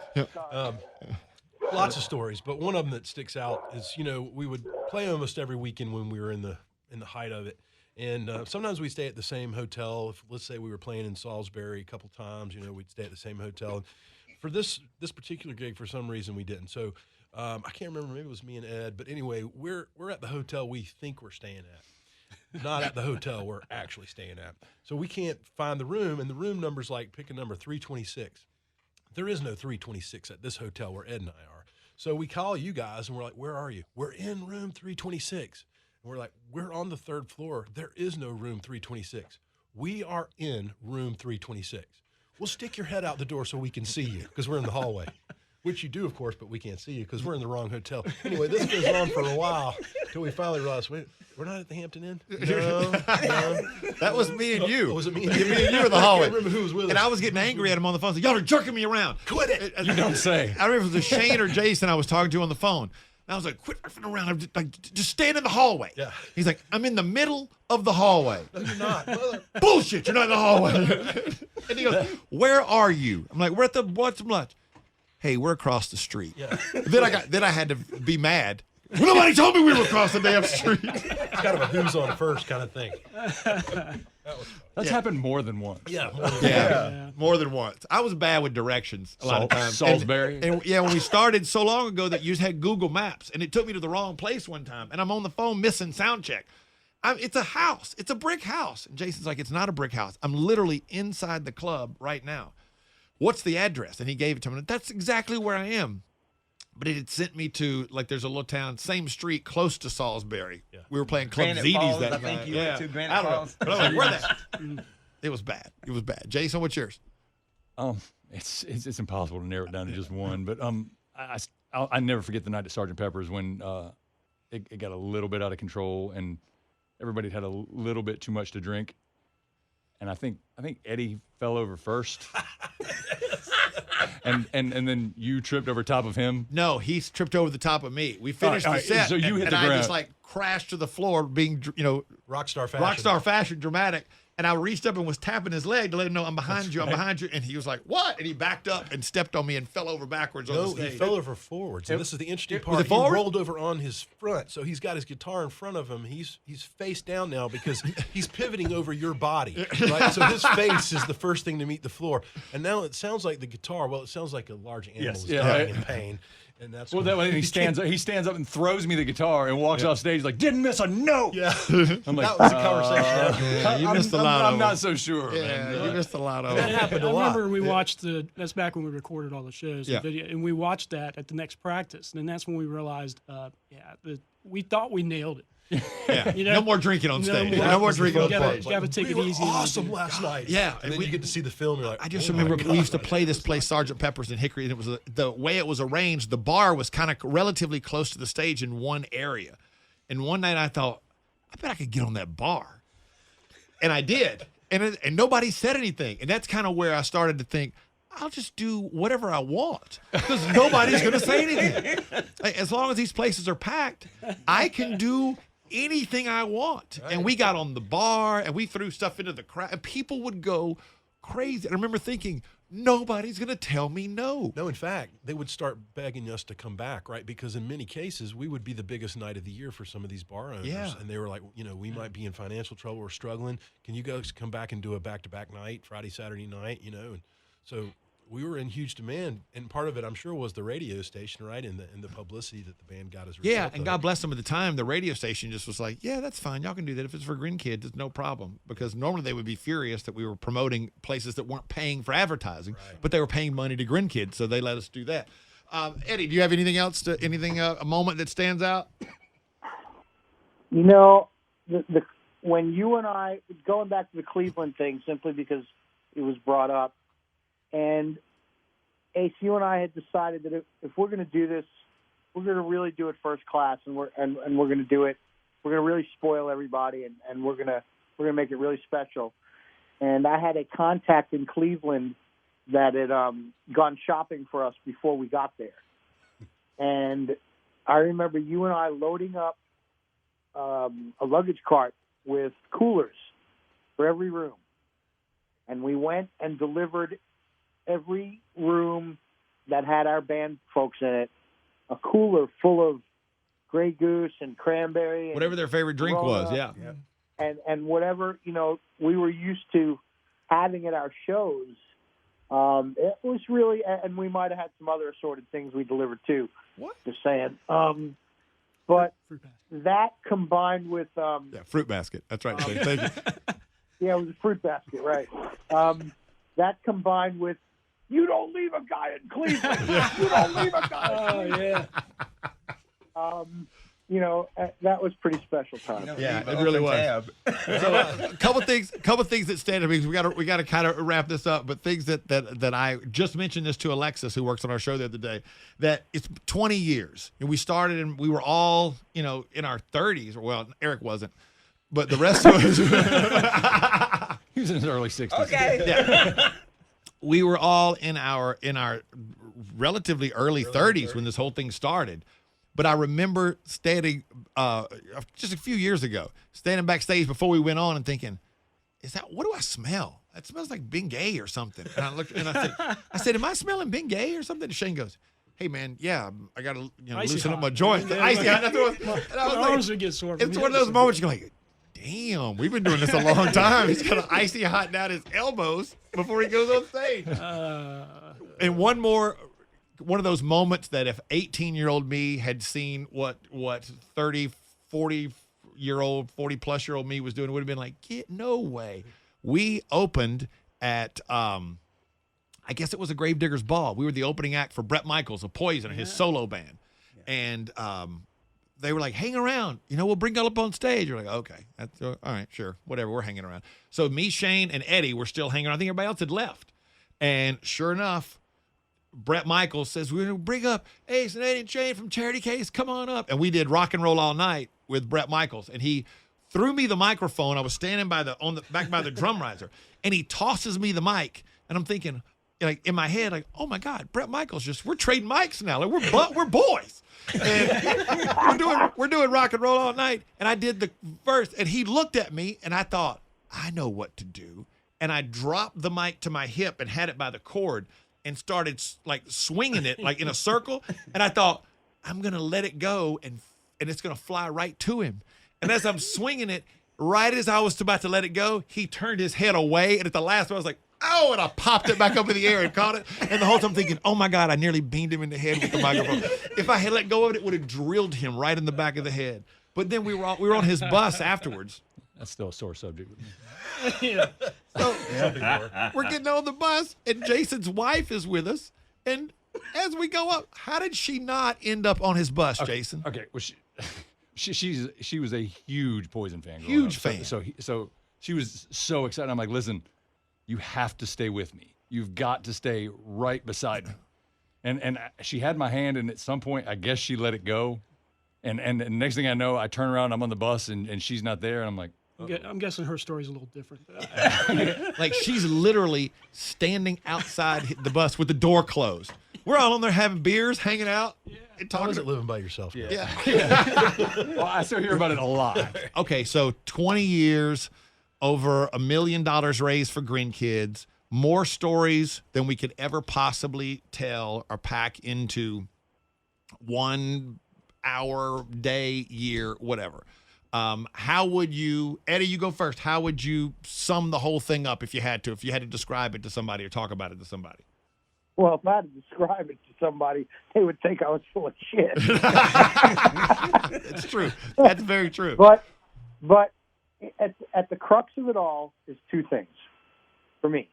F: Lots of stories, but one of them that sticks out is, we would play almost every weekend when we were in the height of it, and sometimes we stay at the same hotel. If, let's say we were playing in Salisbury a couple times, we'd stay at the same hotel. And for this particular gig, for some reason, we didn't. So I can't remember. Maybe it was me and Ed, but anyway, we're at the hotel we think we're staying at. Not at the hotel we're actually staying at. So we can't find the room, and the room number's like, pick a number, 326. There is no 326 at this hotel where Ed and I are. So we call you guys, and we're like, where are you? We're in room 326. And we're like, we're on the 3rd floor. There is no room 326. We are in room 326. Well, stick your head out the door so we can see you, because we're in the hallway. Which you do, of course, but we can't see you because we're in the wrong hotel. Anyway, this goes on for a while until we finally realized, wait, we're not at the Hampton Inn? No.
C: That was me and you.
F: Oh, was it me and you?
C: Me and you in the hallway.
F: I can't remember who was with us.
C: And I was getting angry at him on the phone. Like, y'all are jerking me around.
F: Quit it.
G: You don't say.
C: I remember if it was Shane or Jason I was talking to on the phone. And I was like, quit riffing around. I'm just stand in the hallway.
F: Yeah.
C: He's like, I'm in the middle of the hallway.
F: No, you're not. Mother.
C: Bullshit, you're not in the hallway. And he goes, where are you? I'm like, we're at the What's Some Lunch. Hey, we're across the street.
F: Yeah.
C: Then I had to be mad. Well, nobody told me we were across the damn street.
F: It's kind of a who's on first kind of thing.
G: That's happened more than once.
F: Yeah.
C: Yeah, more than once. I was bad with directions a lot of times.
G: Salisbury.
C: And when we started so long ago that you just had Google Maps, and it took me to the wrong place one time, and I'm on the phone missing sound check. It's a house. It's a brick house. And Jason's like, it's not a brick house. I'm literally inside the club right now. What's the address? And he gave it to me. That's exactly where I am. But it had sent me to, like, there's a little town, same street, close to Salisbury.
F: Yeah.
C: We were playing Club
H: Granite
C: Zeddy's
H: Falls,
C: that
H: I think
C: night.
H: you went to Granite
C: I don't know.
H: Falls.
C: But I was like, where that? It was bad. It was bad. Jason, what's yours?
G: It's impossible to narrow it down to just one. But I never forget the night at Sergeant Pepper's when it got a little bit out of control and everybody had a little bit too much to drink. And I think Eddie fell over first. and then you tripped over top of him.
C: No, he's tripped over the top of me. We finished
G: All
C: the
G: right,
C: set,
G: so you hit
C: and
G: the
C: I
G: ground.
C: just like crashed to the floor, being
F: Rockstar fashion.
C: rockstar fashion, dramatic. And I reached up and was tapping his leg to let him know I'm behind you. I'm behind you. And he was like, "What?" And he backed up and stepped on me and fell over backwards on the
F: No,
C: stage.
F: he fell over forwards. And this is the interesting
C: Was
F: part.
C: it
F: He
C: forward?
F: rolled over on his front, so he's got his guitar in front of him. He's face down now because he's pivoting over your body, right? So his face is the first thing to meet the floor. And now it sounds like the guitar. Well, it sounds like a large animal
G: Yes,
F: is
G: yeah,
F: dying
G: right.
F: in pain. And that's
G: Well, that way he stands up and throws me the guitar and walks off stage like, didn't miss a note.
F: Yeah,
G: I'm like,
F: that was a conversation.
C: Yeah, you missed a lot of
G: I'm
C: them.
G: not so sure.
C: Yeah,
G: man.
C: you missed a lot of
F: That
C: them.
F: happened
D: I
F: a lot.
D: remember we watched that's back when we recorded all the shows
C: Yeah.
D: and video, and we watched that at the next practice, and that's when we realized, we thought we nailed it.
C: Yeah. No more drinking on stage.
D: more-
C: No more
F: That's the
C: drinking on
F: fun
C: stage.
F: part.
D: Gotta take
F: we
D: it
F: were
D: easy.
F: awesome last night.
C: Yeah,
F: and then you get to see the film. You're like,
C: I just
F: oh my
C: remember
F: God.
C: we used to play this place, Sergeant Pepper's in Hickory, and it was the way it was arranged. The bar was kind of relatively close to the stage in one area. And one night I thought, I bet I could get on that bar, and I did. And nobody said anything, and that's kind of where I started to think, I'll just do whatever I want because nobody's going to say anything. Like, as long as these places are packed, I can do anything I want.
F: Right.
C: And we got on the bar and we threw stuff into the crowd, and people would go crazy. And I remember thinking, nobody's going to tell me no.
F: No, in fact, they would start begging us to come back, right? Because in many cases, we would be the biggest night of the year for some of these bar owners.
C: Yeah.
F: And they were like, we might be in financial trouble or struggling. Can you guys come back and do a back-to-back night, Friday, Saturday night, And so we were in huge demand. And part of it, I'm sure, was the radio station, right? And the publicity that the band got as a result
C: Yeah,
F: of
C: and
F: it.
C: God bless them at the time. The radio station just was like, yeah, that's fine. Y'all can do that. If it's for Grin Kids, it's no problem. Because normally they would be furious that we were promoting places that weren't paying for advertising, but they were paying money to Grin Kids, so they let us do that. Eddie, do you have anything else, a moment that stands out?
E: When you and I, going back to the Cleveland thing, simply because it was brought up. And Ace, you and I had decided that if we're going to do this, we're going to really do it first class, and we're going to do it. We're going to really spoil everybody, and we're going to make it really special. And I had a contact in Cleveland that had gone shopping for us before we got there. And I remember you and I loading up a luggage cart with coolers for every room. And we went and delivered every room that had our band folks in it a cooler full of Grey Goose and cranberry. And
C: whatever their favorite drink was, yeah.
E: And whatever, we were used to having at our shows. It was really, and we might have had some other assorted things we delivered too.
C: What?
E: Just saying. But
D: Fruit basket.
E: that combined with
C: fruit basket. That's right. Thank you.
E: yeah, it was a fruit basket, right? That combined with you don't leave a guy in Cleveland. You don't leave a guy.
D: Oh yeah.
E: That was pretty special time.
C: Yeah, it really was. So a couple things that stand out because we got to kind of wrap this up. But things that I just mentioned this to Alexis, who works on our show the other day, that it's 20 years and we started and we were all in our 30s. Well, Eric wasn't, but the rest of us.
G: He was in his early 60s.
H: Okay.
C: Yeah. We were all in our relatively early 30s when this whole thing started. But I remember standing just a few years ago, standing backstage before we went on and thinking, what do I smell? That smells like Bengay or something. And I looked and I said, am I smelling Bengay or something? And Shane goes, hey man, yeah, I got to loosen up my joints.
D: Yeah,
C: Icy hot. That's what I was
D: My arms would get sore.
C: it's one of those moments you're like, damn, we've been doing this a long time. He's got an icy hot down his elbows before he goes on stage. And one of those moments that if 18-year-old me had seen what 30, 40-year-old, 40-plus-year-old me was doing, it would have been like, no way. We opened at, I guess it was a Gravedigger's Ball. We were the opening act for Bret Michaels of Poison, his solo band. And they were like, hang around. We'll bring y'all up on stage. We're like, okay. That's all right, sure. Whatever, we're hanging around. So me, Shane, and Eddie were still hanging around. I think everybody else had left. And sure enough, Bret Michaels says, we're going to bring up Ace and Eddie and Shane from Charity Case. Come on up. And we did Rock and Roll All Night with Bret Michaels. And he threw me the microphone. I was standing back by the drum riser. And he tosses me the mic. And I'm thinking, like in my head, like, oh my God, Bret Michaels we're trading mics now. Like we're boys. And we're doing Rock and Roll All Night. And I did the verse. And he looked at me and I thought, I know what to do. And I dropped the mic to my hip and had it by the cord and started like swinging it like in a circle. And I thought, I'm going to let it go and it's going to fly right to him. And as I'm swinging it, right as I was about to let it go, he turned his head away. And at the last one, I was like, oh, and I popped it back up in the air and caught it. And the whole time thinking, oh my God, I nearly beamed him in the head with the microphone. If I had let go of it, it would have drilled him right in the back of the head. But then we were on his bus afterwards.
G: That's still a sore subject with me.
D: Yeah.
C: So we're getting on the bus, and Jason's wife is with us. And as we go up, how did she not end up on his bus, Jason?
G: Okay, well, she was a huge Poison fan.
C: Huge
G: growing
C: fan.
G: up. So she was so excited. I'm like, listen, you have to stay with me. You've got to stay right beside me. And she had my hand, and at some point, I guess she let it go. And the next thing I know, I turn around, I'm on the bus, and she's not there, and I'm like,
D: I'm guessing her story's a little different.
C: Like she's literally standing outside the bus with the door closed. We're all on there having beers, hanging out, and
F: How
C: talking.
F: is it living by yourself?
C: Yeah.
G: well, I still hear about it a lot.
C: Okay, so 20 years, over $1 million raised for Green Kids, more stories than we could ever possibly tell or pack into 1 hour, day, year, whatever. How would you, Eddie, you go first. How would you sum the whole thing up if you had to describe it to somebody or talk about it to somebody?
E: Well, if I had to describe it to somebody, they would think I was full of shit.
C: It's true. That's very true.
E: But at the crux of it all is two things for me.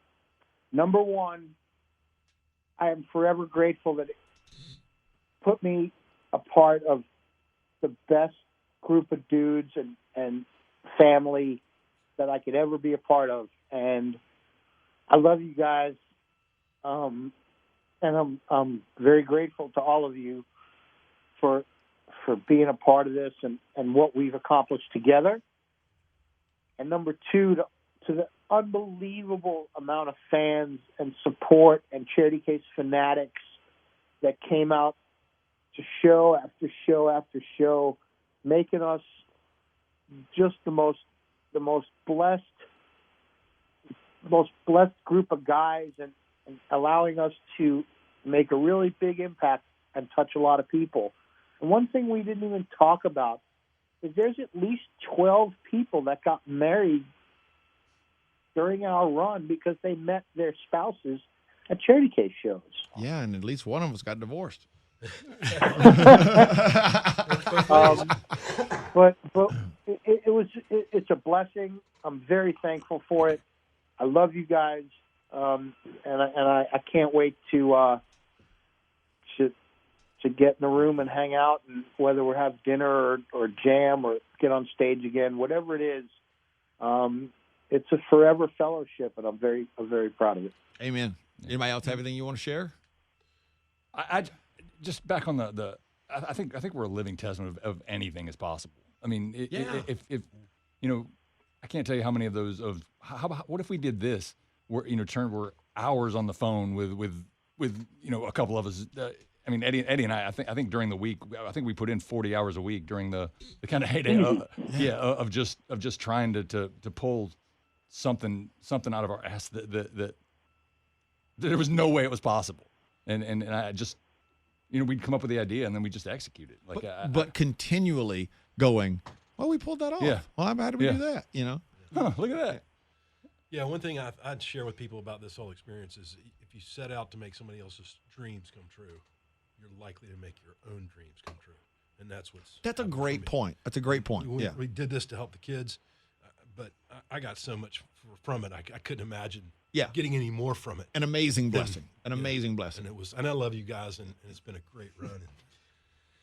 E: Number one, I am forever grateful that it put me a part of the best group of dudes and family that I could ever be a part of. And I love you guys, and I'm very grateful to all of you for being a part of this and what we've accomplished together. And number two, to the unbelievable amount of fans and support and Charity Case fanatics that came out to show after show after show, making us just the most blessed group of guys, and allowing us to make a really big impact and touch a lot of people. And one thing we didn't even talk about is there's at least 12 people that got married during our run because they met their spouses at Charity Case shows.
C: Yeah, and at least one of us got divorced.
E: But it's a blessing. I'm very thankful for it. I love you guys, and I can't wait to get in the room and hang out, and whether we have dinner or jam or get on stage again, whatever it is. It's a forever fellowship, and I'm very proud of it.
C: Amen. Anybody else have anything you want to share?
G: I just back on the I think we're a living testament of anything is possible. I mean, if you know, I can't tell you how many of those what if we did this? We're hours on the phone with a couple of us. I mean, Eddie and I think during the week, I think we put in 40 hours a week during the kind of heyday of just trying to pull something out of our ass that there was no way it was possible. And I just, we'd come up with the idea and then we just execute it.
C: But continually going, well, we pulled that off.
G: Yeah.
C: Well, how did we do that?
G: Huh, look at that.
F: Yeah, one thing I'd share with people about this whole experience is if you set out to make somebody else's dreams come true, you're likely to make your own dreams come true. And that's
C: a great point. That's a great point.
F: We did this to help the kids, but I got so much from it. I couldn't imagine getting any more from it.
C: An amazing blessing. Amazing blessing.
F: And I love you guys, and it's been a great run.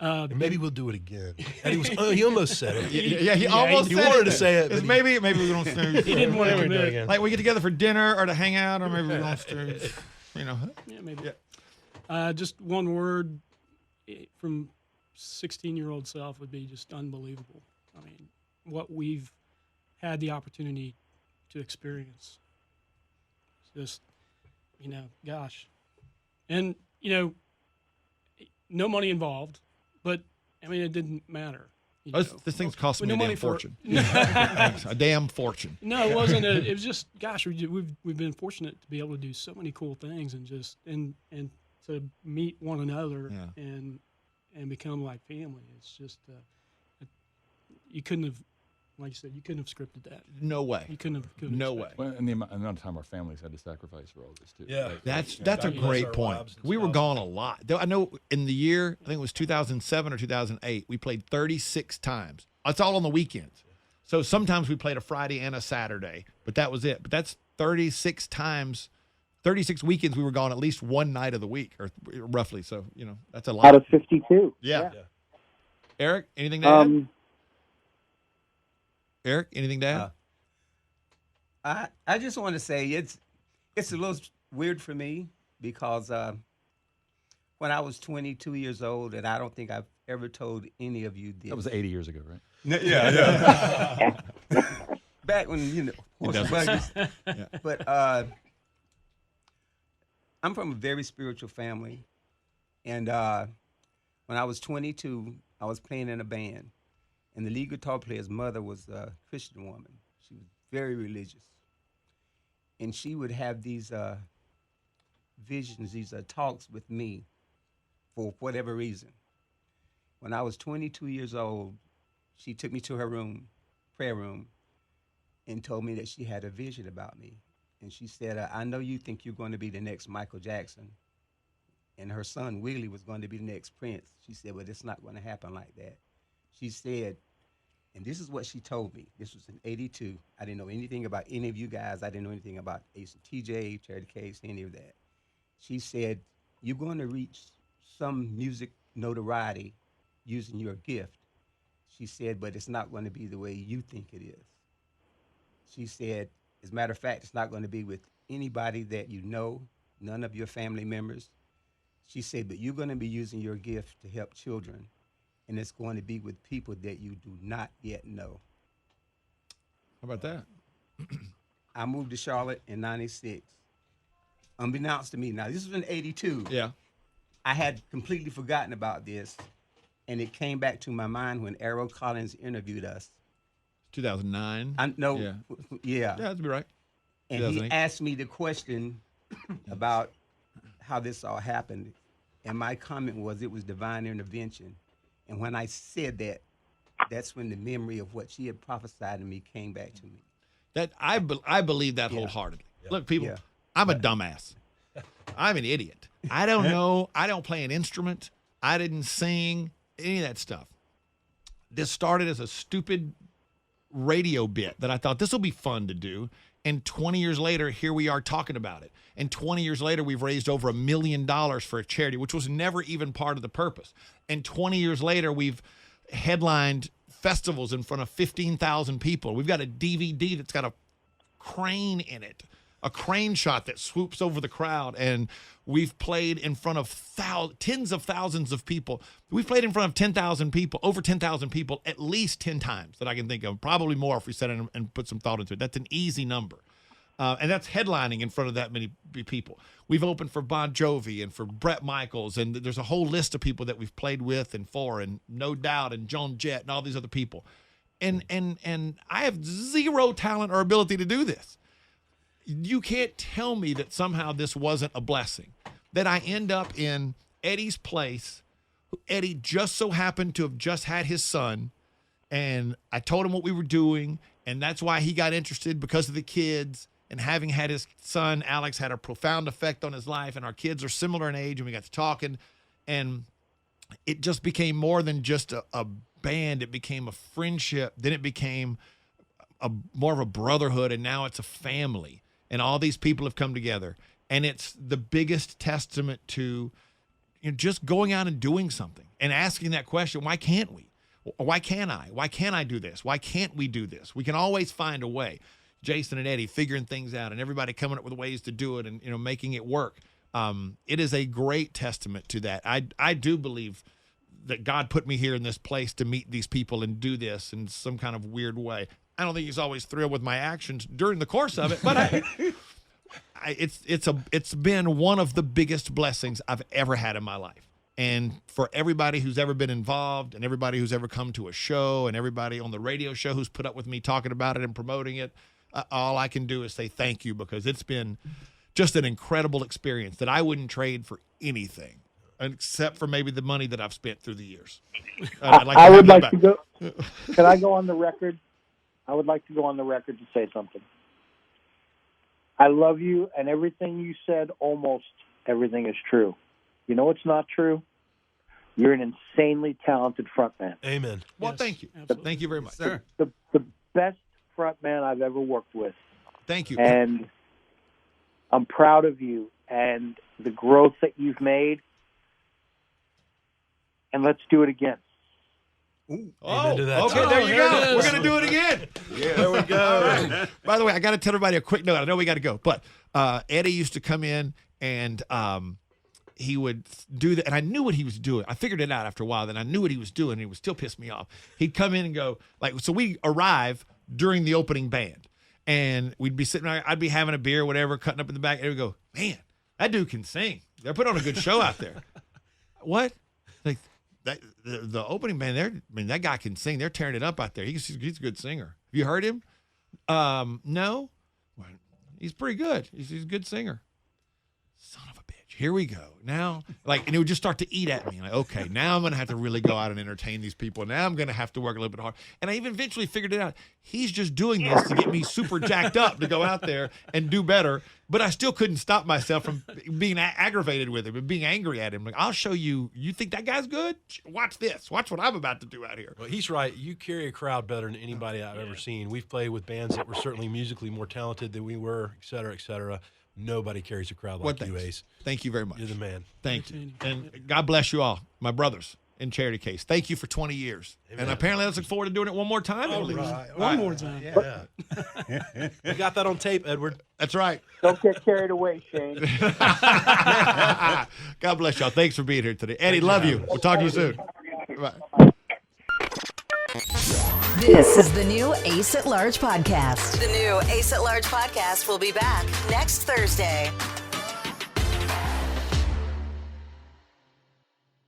F: And maybe we'll do it again. And he almost said it.
C: He almost
F: he
C: said
F: wanted
C: it.
F: to say it. But
C: maybe we don't snooze.
D: He didn't want to commit
I: again.
C: Like we get together for dinner or to hang out, or maybe we don't snooze.
D: Yeah, maybe. Yeah. Just one word from 16-year-old self would be just unbelievable. I mean, what we've had the opportunity to experience. It's just, gosh. And, no money involved, but, I mean, it didn't matter.
C: This thing's cost me a damn fortune. A damn fortune.
D: No, it wasn't. It was just, gosh, we've been fortunate to be able to do so many cool things and just and to meet one another and become like family. It's just you couldn't have, like you said, you couldn't have scripted that.
C: No way.
D: You couldn't have.
C: No way.
G: Well, and the amount of time our families had to sacrifice for all this too.
F: Yeah,
C: that's a great point. We were gone a lot. I know in the year, I think it was 2007 or 2008, we played 36 times. It's all on the weekends. So sometimes we played a Friday and a Saturday, but that was it. But that's 36 times, 36 weekends we were gone at least one night of the week, or roughly. So, that's a lot.
E: Out of 52.
C: Yeah. Eric, anything to add? Eric, anything to add?
H: I just want to say it's a little weird for me because when I was 22 years old, and I don't think I've ever told any of you this.
G: That was 80 years ago, right?
H: Yeah. Back when, horse buggies.
C: Yeah.
H: But I'm from a very spiritual family. And when I was 22, I was playing in a band. And the lead guitar player's mother was a Christian woman. She was very religious. And she would have these visions, these talks with me for whatever reason. When I was 22 years old, she took me to her room, prayer room, and told me that she had a vision about me. And she said, I know you think you're going to be the next Michael Jackson. And her son, Willie, was going to be the next Prince. She said, but it's not going to happen like that. She said, and this is what she told me. This was in '82. I didn't know anything about any of you guys. I didn't know anything about Ace and TJ, Charity Case, any of that. She said, you're going to reach some music notoriety using your gift. She said, but it's not going to be the way you think it is. She said, As a matter of fact, it's not going to be with anybody that you know, none of your family members. She said, but you're going to be using your gift to help children, and it's going to be with people that you do not yet know.
C: How about that?
H: I moved to Charlotte in 96. Unbeknownst to me, now this was in 82.
C: Yeah.
H: I had completely forgotten about this, and it came back to my mind when Errol Collins interviewed us.
C: 2009.
H: I know,
C: Yeah.
H: yeah.
C: Yeah, that'd be right.
H: And he
C: 2008.
H: asked me the question about how this all happened, and my comment was it was divine intervention. And when I said that, that's when the memory of what she had prophesied to me came back to me.
C: That I believe that wholeheartedly. Look, people,
H: Yeah.
C: I'm a dumbass. I'm an idiot. I don't know. I don't play an instrument. I didn't sing any of that stuff. This started as a stupid radio bit that I thought this will be fun to do. And 20 years later, here we are talking about it. And 20 years later, we've raised over $1 million for a charity, which was never even part of the purpose. And 20 years later, we've headlined festivals in front of 15,000 people. We've got a DVD that's got a crane in it, a crane shot that swoops over the crowd. And we've played in front of tens of thousands of people. We've played in front of 10,000 people, over 10,000 people, at least 10 times that I can think of, probably more if we set it and put some thought into it. That's an easy number. And that's headlining in front of that many people. We've opened for Bon Jovi and for Bret Michaels, and there's a whole list of people that we've played with and for, and No Doubt and Joan Jett and all these other people. And I have zero talent or ability to do this. You can't tell me that somehow this wasn't a blessing, that I end up in Eddie's place. Eddie just so happened to have just had his son, and I told him what we were doing, and that's why he got interested, because of the kids. And having had his son, Alex, had a profound effect on his life, and our kids are similar in age, and we got to talking, and it just became more than just a band. It became a friendship. Then it became more of a brotherhood, and now it's a family. And all these people have come together, and it's the biggest testament to just going out and doing something and asking that question, why can't we? Why can't I? Why can't I do this? Why can't we do this? We can always find a way. Jason and Eddie figuring things out, and everybody coming up with ways to do it, and making it work. It is a great testament to that. I do believe that God put me here in this place to meet these people and do this in some kind of weird way. I don't think He's always thrilled with my actions during the course of it, but it's been one of the biggest blessings I've ever had in my life. And for everybody who's ever been involved, and everybody who's ever come to a show, and everybody on the radio show who's put up with me talking about it and promoting it, all I can do is say thank you, because it's been just an incredible experience that I wouldn't trade for anything, except for maybe the money that I've spent through the years.
E: I would like to go. Can I go on the record? I would like to go on the record to say something. I love you, and everything you said, almost everything is true. You know what's not true? You're an insanely talented frontman.
F: Amen.
C: Well,
D: Yes,
C: thank you.
D: absolutely.
C: Thank you very much.
H: Sir.
E: The best frontman I've ever worked with.
C: Thank you.
E: And I'm proud of you and the growth that you've made. And let's do it again.
F: Amen to that.
C: Okay,
F: Oh,
C: there you
D: there
C: go.
D: it is.
C: We're going to do it again.
F: Yeah, there we go.
C: All right. By the way, I got to tell everybody a quick note. I know we got to go, but Eddie used to come in, and he would do that, and I knew what he was doing. I figured it out after a while, then I knew what he was doing, and he would still piss me off. He'd come in and go, so we arrive during the opening band, and we'd be sitting there, I'd be having a beer, whatever, cutting up in the back, and he'd go, man, that dude can sing. They're putting on a good show out there. What? Like, the opening band, that guy can sing. They're tearing it up out there. He's a good singer. Have you heard him? No. Well, he's pretty good. He's a good singer. Son of a bitch. Here we go. Now, and it would just start to eat at me. Like, okay, now I'm going to have to really go out and entertain these people. Now I'm going to have to work a little bit hard. And I even eventually figured it out. He's just doing this to get me super jacked up to go out there and do better. But I still couldn't stop myself from being aggravated with him and being angry at him. Like, I'll show you. You think that guy's good? Watch this. Watch what I'm about to do out here.
F: Well, he's right. You carry a crowd better than anybody I've ever seen. We've played with bands that were certainly musically more talented than we were, et cetera, et cetera. Nobody carries a crowd like you, Ace.
C: Thank you very much.
F: You're the man.
C: Thank you. And God bless you all, my brothers. in Charity Case. Thank you for 20 years. And apparently let's look forward to doing it one more time at least.
D: One more time.
F: Yeah. We got that on tape, Edward.
C: That's right.
E: Don't get carried away, Shane.
C: God bless y'all. Thanks for being here today. Eddie, love you. We'll talk to you soon. Bye.
B: This is the new Ace at Large podcast. The new Ace at Large podcast will be back next Thursday.